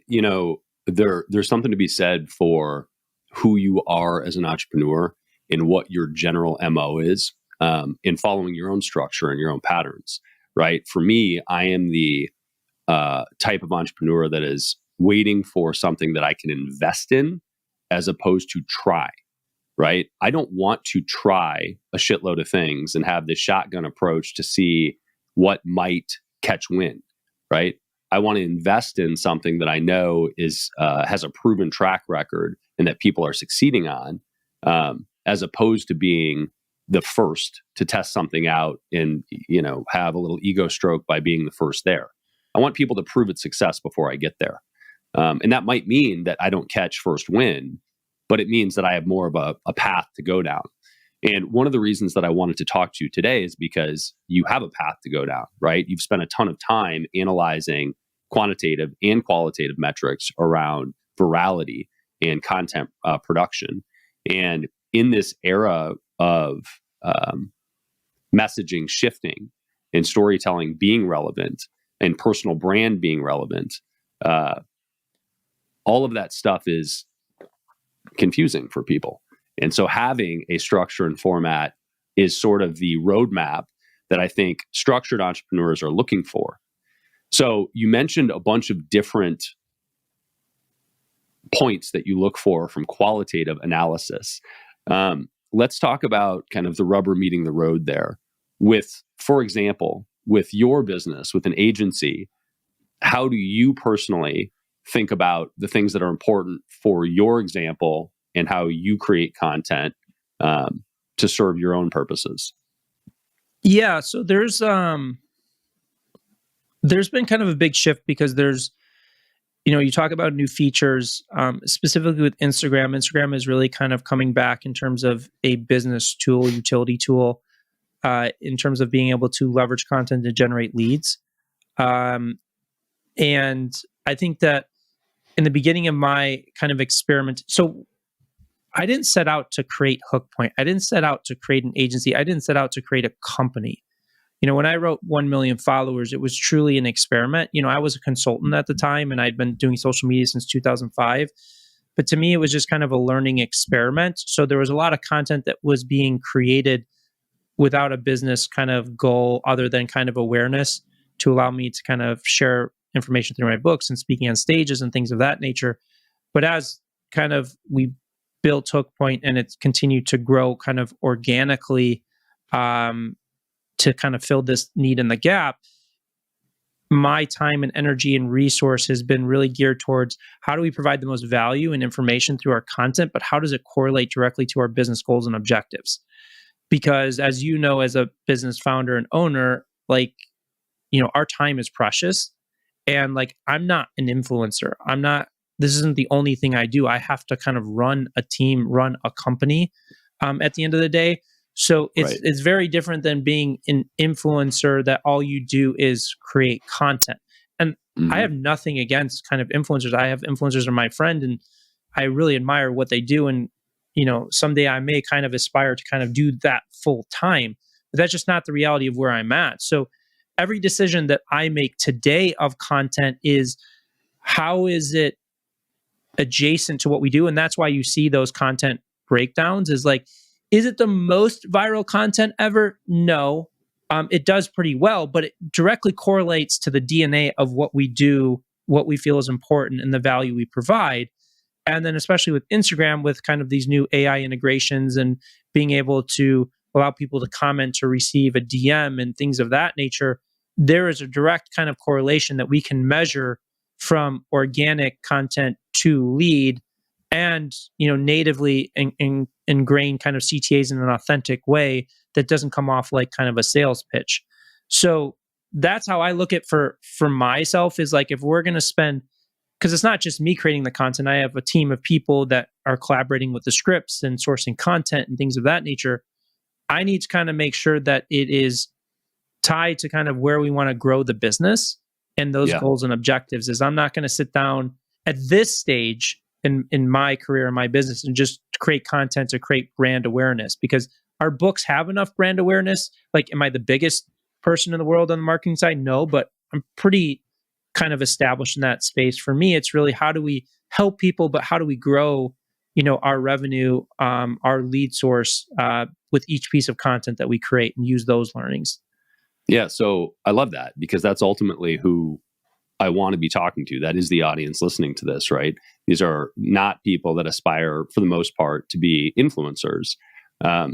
there's something to be said for who you are as an entrepreneur and what your general MO is, in following your own structure and your own patterns, right? For me, I am the type of entrepreneur that is waiting for something that I can invest in as opposed to try, right? I don't want to try a shitload of things and have this shotgun approach to see what might catch wind, right? I want to invest in something that I know has a proven track record and that people are succeeding on, as opposed to being the first to test something out and have a little ego stroke by being the first there. I want people to prove its success before I get there, and that might mean that I don't catch first win, but it means that I have more of a path to go down. And one of the reasons that I wanted to talk to you today is because you have a path to go down, right? You've spent a ton of time analyzing quantitative and qualitative metrics around virality and content production. And in this era of messaging shifting and storytelling being relevant and personal brand being relevant, all of that stuff is confusing for people. And so having a structure and format is sort of the roadmap that I think structured entrepreneurs are looking for. So you mentioned a bunch of different points that you look for from qualitative analysis. Let's talk about kind of the rubber meeting the road there. For example, with your business, with an agency, how do you personally think about the things that are important for your example and how you create content to serve your own purposes? Yeah, so there's been kind of a big shift because you talk about new features, specifically with Instagram. Instagram is really kind of coming back in terms of a business tool, utility tool, in terms of being able to leverage content to generate leads. And I think that in the beginning of my kind of experiment, so I didn't set out to create Hook Point. I didn't set out to create an agency. I didn't set out to create a company. When I wrote 1 million followers, it was truly an experiment. I was a consultant at the time and I'd been doing social media since 2005. But to me, it was just kind of a learning experiment. So there was a lot of content that was being created without a business kind of goal other than kind of awareness to allow me to kind of share information through my books and speaking on stages and things of that nature. But as kind of we built Hook Point and it's continued to grow kind of organically, to kind of fill this need in the gap, my time and energy and resource has been really geared towards how do we provide the most value and information through our content, but how does it correlate directly to our business goals and objectives? Because as you know, as a business founder and owner, our time is precious. And I'm not an influencer. This isn't the only thing I do. I have to kind of run a team, run a company at the end of the day. So it's very different than being an influencer that all you do is create content. And I have nothing against kind of influencers. I have influencers are my friend and I really admire what they do. And, someday I may kind of aspire to kind of do that full time, but that's just not the reality of where I'm at. So every decision that I make today of content is how is it adjacent to what we do? And that's why you see those content breakdowns is is it the most viral content ever? No. It does pretty well, but it directly correlates to the DNA of what we do, what we feel is important, and the value we provide. And then especially with Instagram, with kind of these new AI integrations and being able to allow people to comment or receive a DM and things of that nature, there is a direct kind of correlation that we can measure from organic content to lead and natively ingrained kind of CTAs in an authentic way that doesn't come off like kind of a sales pitch. So that's how I look at for myself is if we're going to spend, because it's not just me creating the content, I have a team of people that are collaborating with the scripts and sourcing content and things of that nature. I need to kind of make sure that it is tied to kind of where we want to grow the business and those goals and objectives. Is I'm not going to sit down at this stage in my career, in my business, and just create content to create brand awareness, because our books have enough brand awareness. Like, am I the biggest person in the world on the marketing side? No, but I'm pretty kind of established in that space. For me, it's really, how do we help people, but how do we grow, our revenue, our lead source, with each piece of content that we create, and use those learnings. Yeah. So I love that, because that's ultimately who I want to be talking to. That is the audience listening to this, right? These are not people that aspire, for the most part, to be influencers.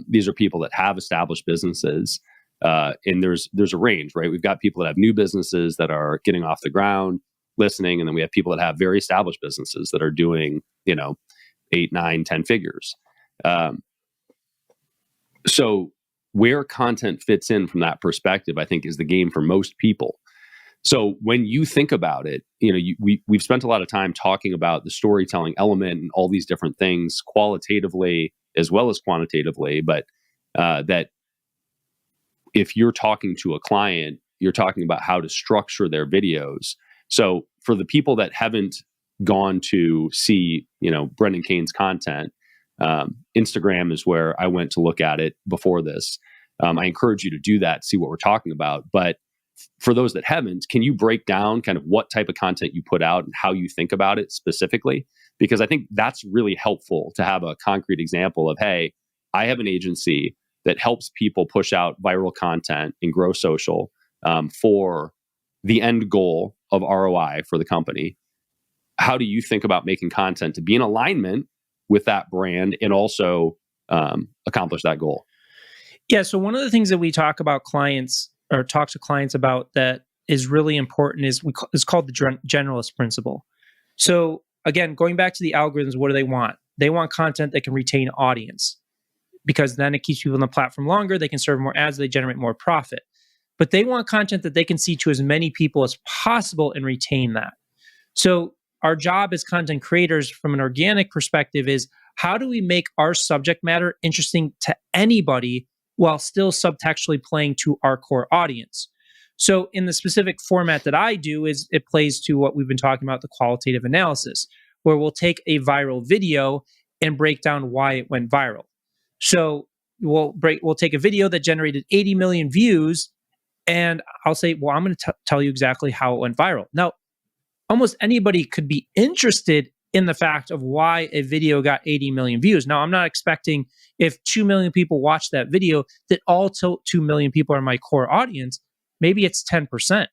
These are people that have established businesses, and there's a range, right? We've got people that have new businesses that are getting off the ground, listening, and then we have people that have very established businesses that are doing, 8, 9, 10 figures. So where content fits in from that perspective, I think, is the game for most people. So when you think about it, we've spent a lot of time talking about the storytelling element and all these different things, qualitatively as well as quantitatively, but that if you're talking to a client, you're talking about how to structure their videos. So for the people that haven't gone to see, Brendan Kane's content, Instagram is where I went to look at it before this. I encourage you to do that, see what we're talking about. But for those that haven't, can you break down kind of what type of content you put out and how you think about it specifically? Because I think that's really helpful to have a concrete example of, hey, I have an agency that helps people push out viral content and grow social, for the end goal of ROI for the company. How do you think about making content to be in alignment with that brand and also accomplish that goal? Yeah. So one of the things that we talk to clients about that is really important is called the generalist principle. So again, going back to the algorithms, what do they want? They want content that can retain audience, because then it keeps people on the platform longer. They can serve more ads. They generate more profit. But they want content that they can see to as many people as possible and retain that. So our job as content creators from an organic perspective is, how do we make our subject matter interesting to anybody while still subtextually playing to our core audience? So in the specific format that I do, is it plays to what we've been talking about, the qualitative analysis, where we'll take a viral video and break down why it went viral. So we'll take a video that generated 80 million views, and I'll say, well, I'm going to tell you exactly how it went viral. Now, almost anybody could be interested in the fact of why a video got 80 million views. Now, I'm not expecting, if 2 million people watch that video, that all 2 million people are my core audience. Maybe it's 10%,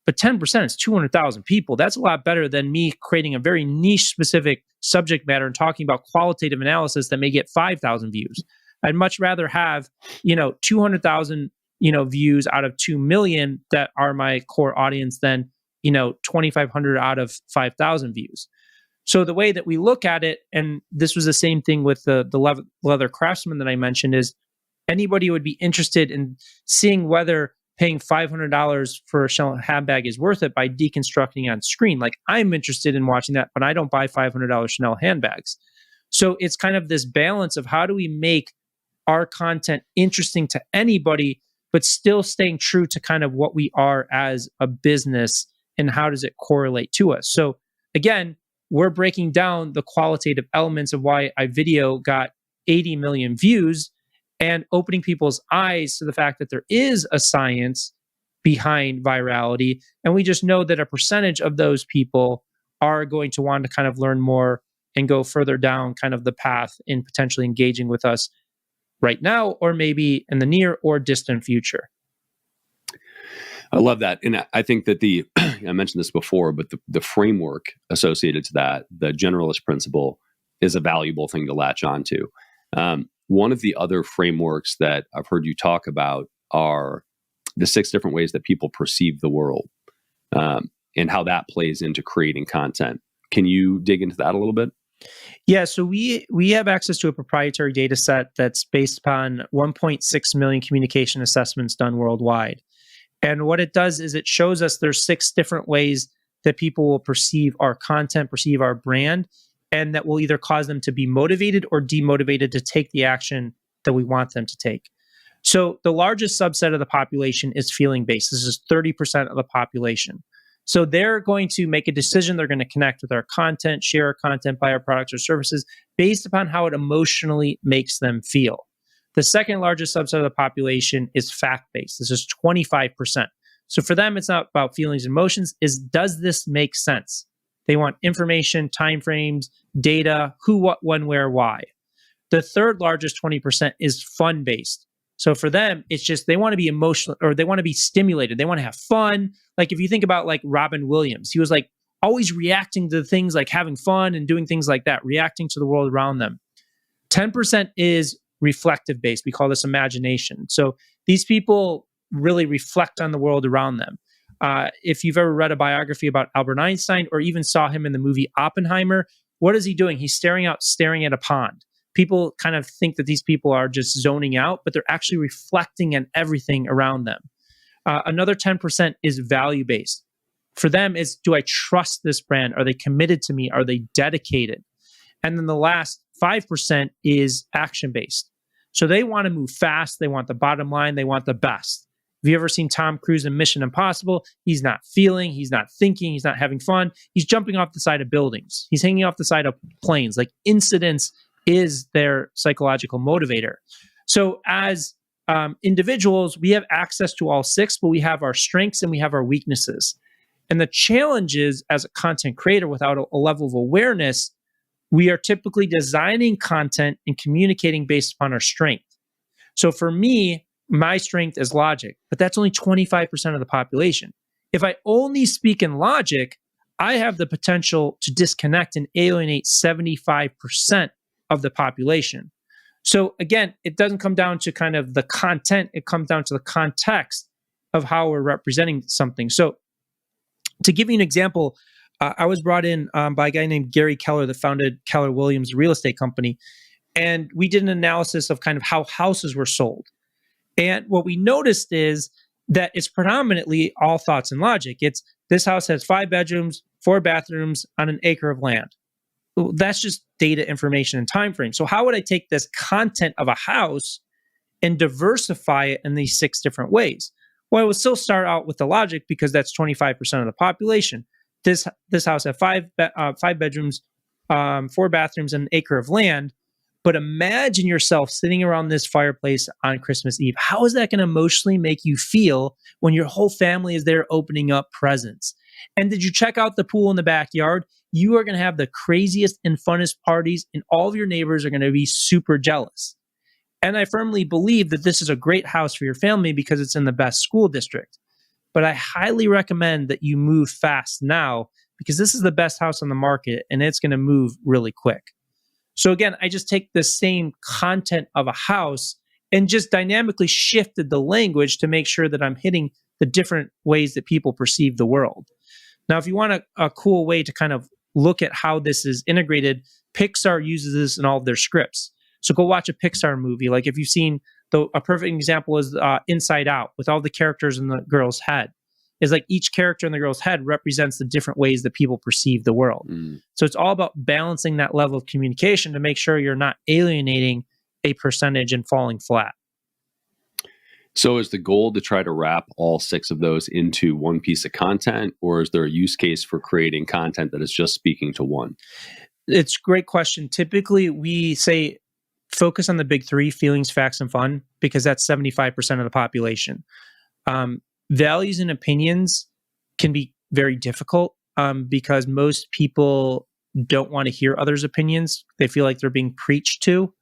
but 10% is 200,000 people. That's a lot better than me creating a very niche specific subject matter and talking about qualitative analysis that may get 5,000 views. I'd much rather have, 200,000, views out of 2 million that are my core audience than, 2,500 out of 5,000 views. So the way that we look at it, and this was the same thing with the leather craftsman that I mentioned, is anybody would be interested in seeing whether paying $500 for a Chanel handbag is worth it by deconstructing on screen. Like, I'm interested in watching that, but I don't buy $500 Chanel handbags. So it's kind of this balance of, how do we make our content interesting to anybody, but still staying true to kind of what we are as a business, and how does it correlate to us? So again, we're breaking down the qualitative elements of why a video got 80 million views, and opening people's eyes to the fact that there is a science behind virality. And we just know that a percentage of those people are going to want to kind of learn more and go further down kind of the path in potentially engaging with us right now, or maybe in the near or distant future. I love that. And I think that I mentioned this before, but the framework associated to that, the generalist principle, is a valuable thing to latch onto. One of the other frameworks that I've heard you talk about are the 6 different ways that people perceive the world, and how that plays into creating content. Can you dig into that a little bit? Yeah, so we have access to a proprietary data set that's based upon 1.6 million communication assessments done worldwide. And what it does is it shows us there's 6 different ways that people will perceive our content, perceive our brand, and that will either cause them to be motivated or demotivated to take the action that we want them to take. So the largest subset of the population is feeling based. This is 30% of the population. So they're going to make a decision. They're going to connect with our content, share our content, buy our products or services based upon how it emotionally makes them feel. The second largest subset of the population is fact-based. This is 25%. So for them, it's not about feelings and emotions, does this make sense? They want information, timeframes, data, who, what, when, where, why. The third largest 20% is fun-based. So for them, it's just they want to be emotional, or they want to be stimulated. They want to have fun. Like if you think about like Robin Williams, he was like always reacting to things, like having fun and doing things like that, reacting to the world around them. 10% is reflective based. We call this imagination. So these people really reflect on the world around them. If you've ever read a biography about Albert Einstein or even saw him in the movie Oppenheimer, what is he doing? He's staring at a pond. People kind of think that these people are just zoning out, but they're actually reflecting on everything around them. Another 10% is value-based. For them, it's, do I trust this brand? Are they committed to me? Are they dedicated? And then the last 5% is action-based. So they want to move fast. They want the bottom line. They want the best. Have you ever seen Tom Cruise in Mission Impossible? He's not feeling, he's not thinking, he's not having fun. He's jumping off the side of buildings. He's hanging off the side of planes. Like incidents is their psychological motivator. So as individuals, we have access to all six, but we have our strengths and we have our weaknesses. And the challenge is, as a content creator without a level of awareness, we are typically designing content and communicating based upon our strength. So for me, my strength is logic, but that's only 25% of the population. If I only speak in logic, I have the potential to disconnect and alienate 75% of the population. So again, it doesn't come down to kind of the content, it comes down to the context of how we're representing something. So to give you an example, I was brought in by a guy named Gary Keller that founded Keller Williams Real Estate Company. And we did an analysis of kind of how houses were sold. And what we noticed is that it's predominantly all thoughts and logic. It's, this house has 5 bedrooms, 4 bathrooms on an acre of land. Well, that's just data, information, and time frame. So how would I take this content of a house and diversify it in these 6 different ways? Well, I would still start out with the logic because that's 25% of the population. This house had 5 bedrooms, 4 bathrooms, and an acre of land. But imagine yourself sitting around this fireplace on Christmas Eve. How is that going to emotionally make you feel when your whole family is there opening up presents? And did you check out the pool in the backyard? You are going to have the craziest and funnest parties, and all of your neighbors are going to be super jealous. And I firmly believe that this is a great house for your family because it's in the best school district. But I highly recommend that you move fast now because this is the best house on the market and it's going to move really quick. So again, I just take the same content of a house and just dynamically shifted the language to make sure that I'm hitting the different ways that people perceive the world. Now, if you want a cool way to kind of look at how this is integrated, Pixar uses this in all of their scripts. So go watch a Pixar movie. Like if you've seen, a perfect example is Inside Out with all the characters in the girl's head. Is like each character in the girl's head represents the different ways that people perceive the world. So it's all about balancing that level of communication to make sure you're not alienating a percentage and falling flat. So is the goal to try to wrap all 6 of those into one piece of content, or is there a use case for creating content that is just speaking to one? It's a great question. Typically, we say focus on the big 3, feelings, facts, and fun, because that's 75% of the population. Values and opinions can be very difficult because most people don't want to hear others' opinions. They feel like they're being preached to.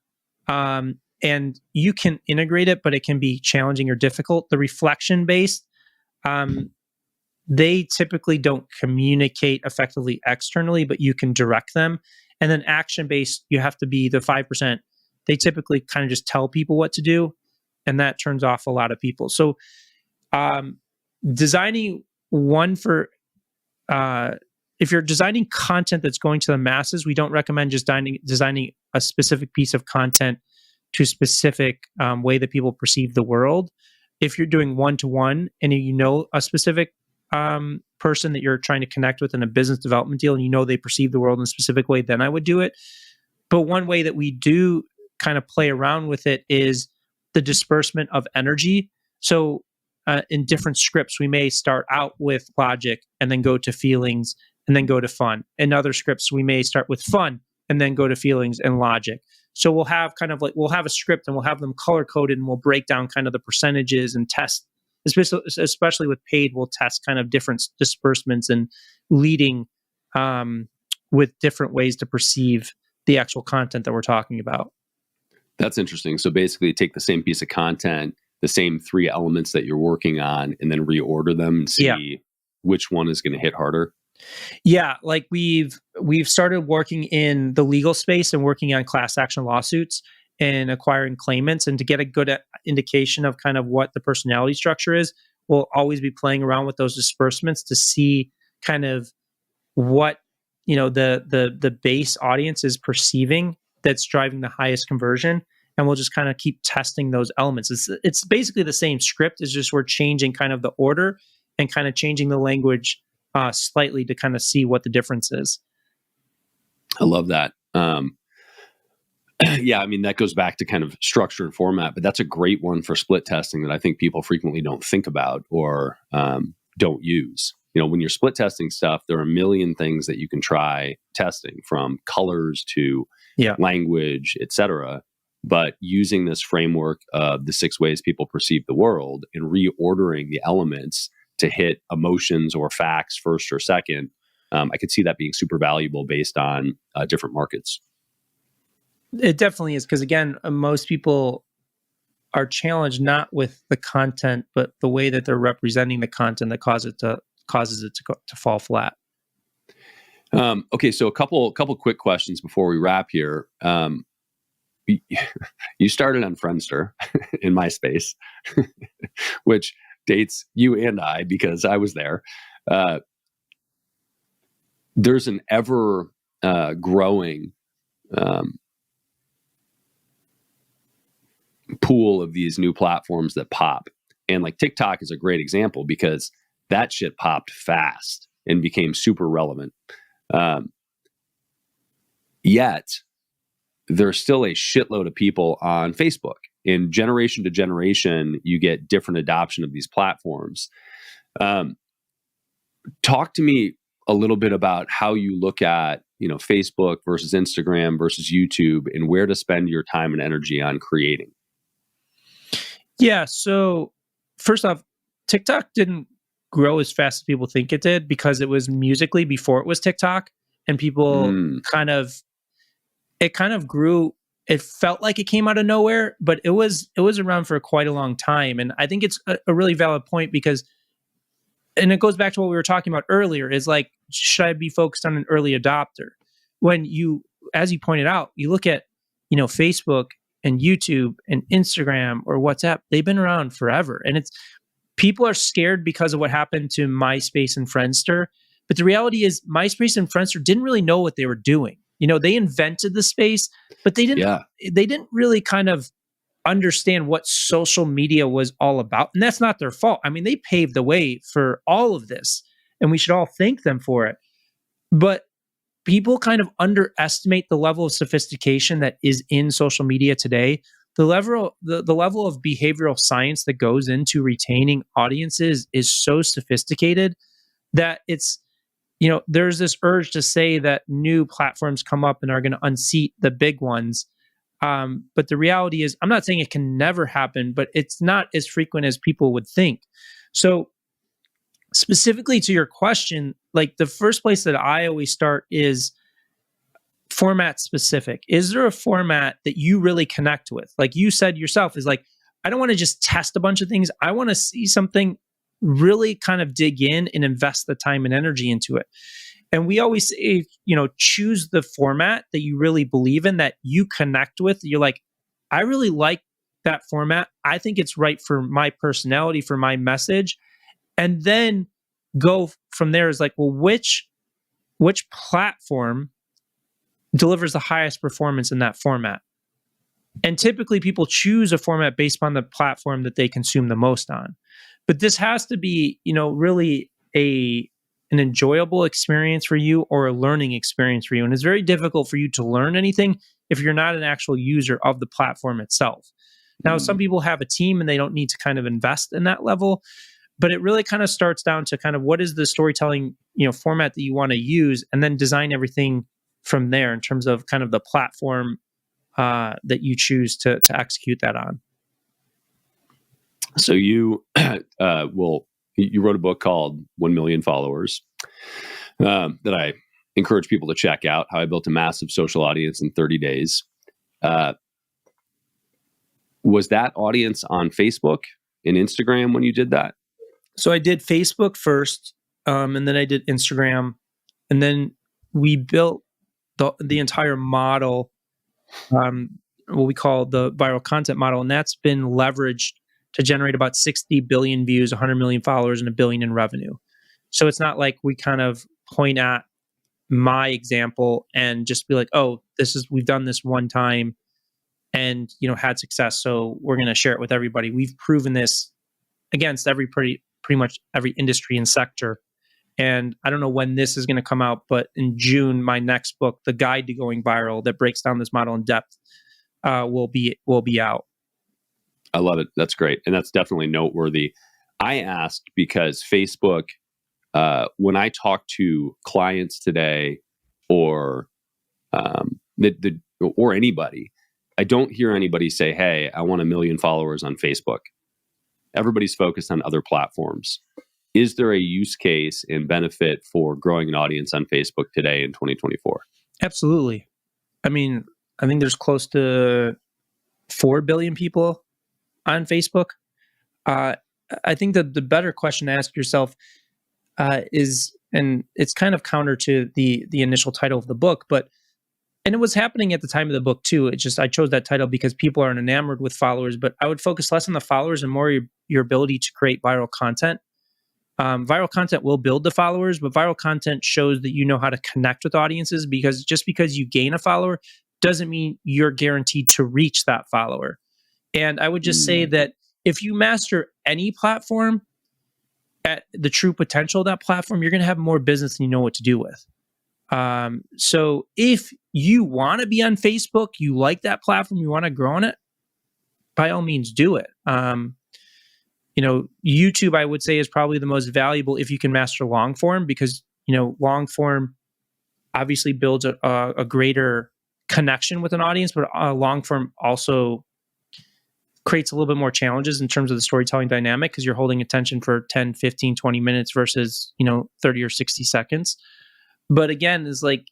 And you can integrate it, but it can be challenging or difficult. The reflection-based, they typically don't communicate effectively externally, but you can direct them. And then action-based, you have to be the 5%. They typically kind of just tell people what to do, and that turns off a lot of people. So designing one for, if you're designing content that's going to the masses, we don't recommend just designing a specific piece of content to a specific way that people perceive the world. If you're doing one-to-one and you know a specific person that you're trying to connect with in a business development deal and you know they perceive the world in a specific way, then I would do it. But one way that we do kind of play around with it is the disbursement of energy. So in different scripts, we may start out with logic and then go to feelings and then go to fun. In other scripts, we may start with fun and then go to feelings and logic. So we'll have we'll have a script and we'll have them color coded, and we'll break down kind of the percentages and test, especially with paid, we'll test kind of different disbursements and leading with different ways to perceive the actual content that we're talking about. That's interesting. So basically take the same piece of content, the same 3 elements that you're working on, and then reorder them and see which one is going to hit harder. Yeah, like we've started working in the legal space and working on class action lawsuits and acquiring claimants, and to get a good indication of kind of what the personality structure is, we'll always be playing around with those disbursements to see kind of what the base audience is perceiving that's driving the highest conversion. And we'll just kind of keep testing those elements. It's basically the same script. It's just we're changing kind of the order and kind of changing the language slightly to kind of see what the difference is. I love that. Yeah, I mean, that goes back to kind of structure and format, but that's a great one for split testing that I think people frequently don't think about or don't use. When you're split testing stuff, there are a million things that you can try testing, from colors to language, etc. But using this framework of the 6 ways people perceive the world and reordering the elements to hit emotions or facts first or second, I could see that being super valuable based on different markets. It definitely is, because again, most people are challenged not with the content, but the way that they're representing the content that causes it to fall flat. Okay, so a couple quick questions before we wrap here. You started on Friendster in MySpace, which dates you and I because I was there. There's an ever growing pool of these new platforms that pop. And like TikTok is a great example because that shit popped fast and became super relevant. Yet there's still a shitload of people on Facebook. And generation to generation, you get different adoption of these platforms. Talk to me a little bit about how you look at, Facebook versus Instagram versus YouTube, and where to spend your time and energy on creating. Yeah. So first off, TikTok didn't grow as fast as people think it did because it was Musical.ly before it was TikTok, and people kind of grew. It felt like it came out of nowhere, but it was around for quite a long time. And I think it's a really valid point because, and it goes back to what we were talking about earlier, is like, should I be focused on an early adopter? When you, as you pointed out, you look at, Facebook and YouTube and Instagram or WhatsApp, they've been around forever. And people are scared because of what happened to MySpace and Friendster. But the reality is MySpace and Friendster didn't really know what they were doing. They invented the space, but they didn't really kind of understand what social media was all about. And that's not their fault. I mean, they paved the way for all of this, and we should all thank them for it. But people kind of underestimate the level of sophistication that is in social media today. The level of behavioral science that goes into retaining audiences is so sophisticated that it's, there's this urge to say that new platforms come up and are going to unseat the big ones. But the reality is, I'm not saying it can never happen, but it's not as frequent as people would think. So specifically to your question, like the first place that I always start is format specific. Is there a format that you really connect with? Like you said yourself, is like, I don't want to just test a bunch of things. I want to see something, really kind of dig in and invest the time and energy into it. And we always say, choose the format that you really believe in, that you connect with. You're like, I really like that format. I think it's right for my personality, for my message. And then go from there is like, well, which platform delivers the highest performance in that format? And typically people choose a format based upon the platform that they consume the most on. But this has to be, really an enjoyable experience for you or a learning experience for you. And it's very difficult for you to learn anything if you're not an actual user of the platform itself. Now, some people have a team and they don't need to kind of invest in that level, but it really kind of starts down to kind of what is the storytelling, format that you want to use, and then design everything from there in terms of kind of the platform that you choose to execute that on. So you you wrote a book called 1 Million Followers that I encourage people to check out, How I Built a Massive Social Audience in 30 Days. Was that audience on Facebook and Instagram when you did that? So I did Facebook first, and then I did Instagram, and then we built the entire model, what we call the viral content model, and that's been leveraged to generate about 60 billion views, 100 million followers, and $1 billion in revenue. So it's not like we kind of point at my example and just be like, oh, we've done this one time and had success, so we're going to share it with everybody. We've proven this against pretty much every industry and sector. And I don't know when this is going to come out, but in June, my next book, The Guide to Going Viral, that breaks down this model in depth, will be out. I love it. That's great. And that's definitely noteworthy. I asked because Facebook, when I talk to clients today or or anybody, I don't hear anybody say, hey, I want 1 million followers on Facebook. Everybody's focused on other platforms. Is there a use case and benefit for growing an audience on Facebook today in 2024? Absolutely. I mean, I think there's close to 4 billion people on Facebook. I think that the better question to ask yourself is, and it's kind of counter to the initial title of the book, and it was happening at the time of the book too. It's just I chose that title because people are enamored with followers, but I would focus less on the followers and more your ability to create viral content. Viral content will build the followers, but viral content shows that you know how to connect with audiences, because just because you gain a follower doesn't mean you're guaranteed to reach that follower. And I would just say that if you master any platform at the true potential of that platform, you're going to have more business than you know what to do with. So if you want to be on Facebook, you like that platform, you want to grow on it, by all means do it. YouTube, I would say, is probably the most valuable if you can master long form, because, long form obviously builds a greater connection with an audience, but long form also creates a little bit more challenges in terms of the storytelling dynamic, because you're holding attention for 10, 15, 20 minutes versus, 30 or 60 seconds. But again, it's like,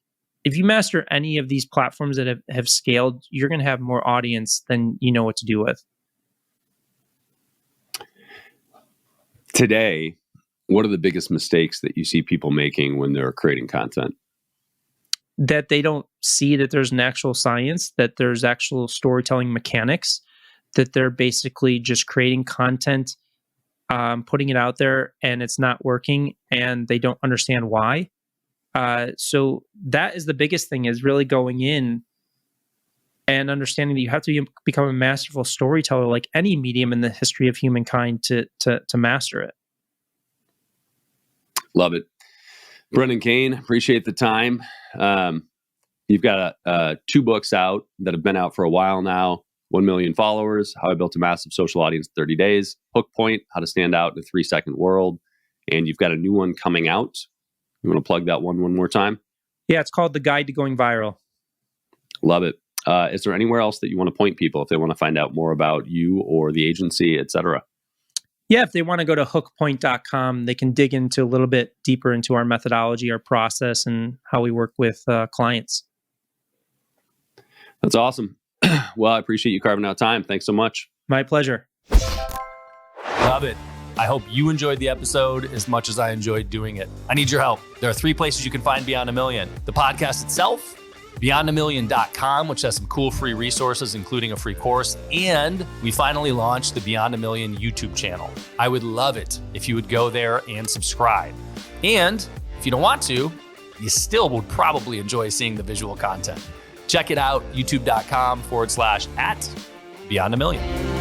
if you master any of these platforms that have scaled, you're going to have more audience than you know what to do with. Today, what are the biggest mistakes that you see people making when they're creating content? That they don't see that there's an actual science, that there's actual storytelling mechanics, that they're basically just creating content, putting it out there, and it's not working, and they don't understand why. So that is the biggest thing, is really going in and understanding that you have to become a masterful storyteller, like any medium in the history of humankind, to master it. Love it. Brendan Kane, appreciate the time. You've got 2 books out that have been out for a while now. 1 Million Followers, How I Built a Massive Social Audience in 30 Days. Hook Point, How to Stand Out in a 3-Second World. And you've got a new one coming out. You want to plug that one more time? Yeah, it's called The Guide to Going Viral. Love it. Is there anywhere else that you want to point people if they want to find out more about you or the agency, et cetera? Yeah, if they want to go to hookpoint.com, they can dig into a little bit deeper into our methodology, our process, and how we work with clients. That's awesome. Well, I appreciate you carving out time. Thanks so much. My pleasure. Love it. I hope you enjoyed the episode as much as I enjoyed doing it. I need your help. There are 3 places you can find Beyond a Million: the podcast itself, beyondamillion.com, which has some cool free resources, including a free course. And we finally launched the Beyond a Million YouTube channel. I would love it if you would go there and subscribe. And if you don't want to, you still would probably enjoy seeing the visual content. Check it out, youtube.com/@Beyond a Million.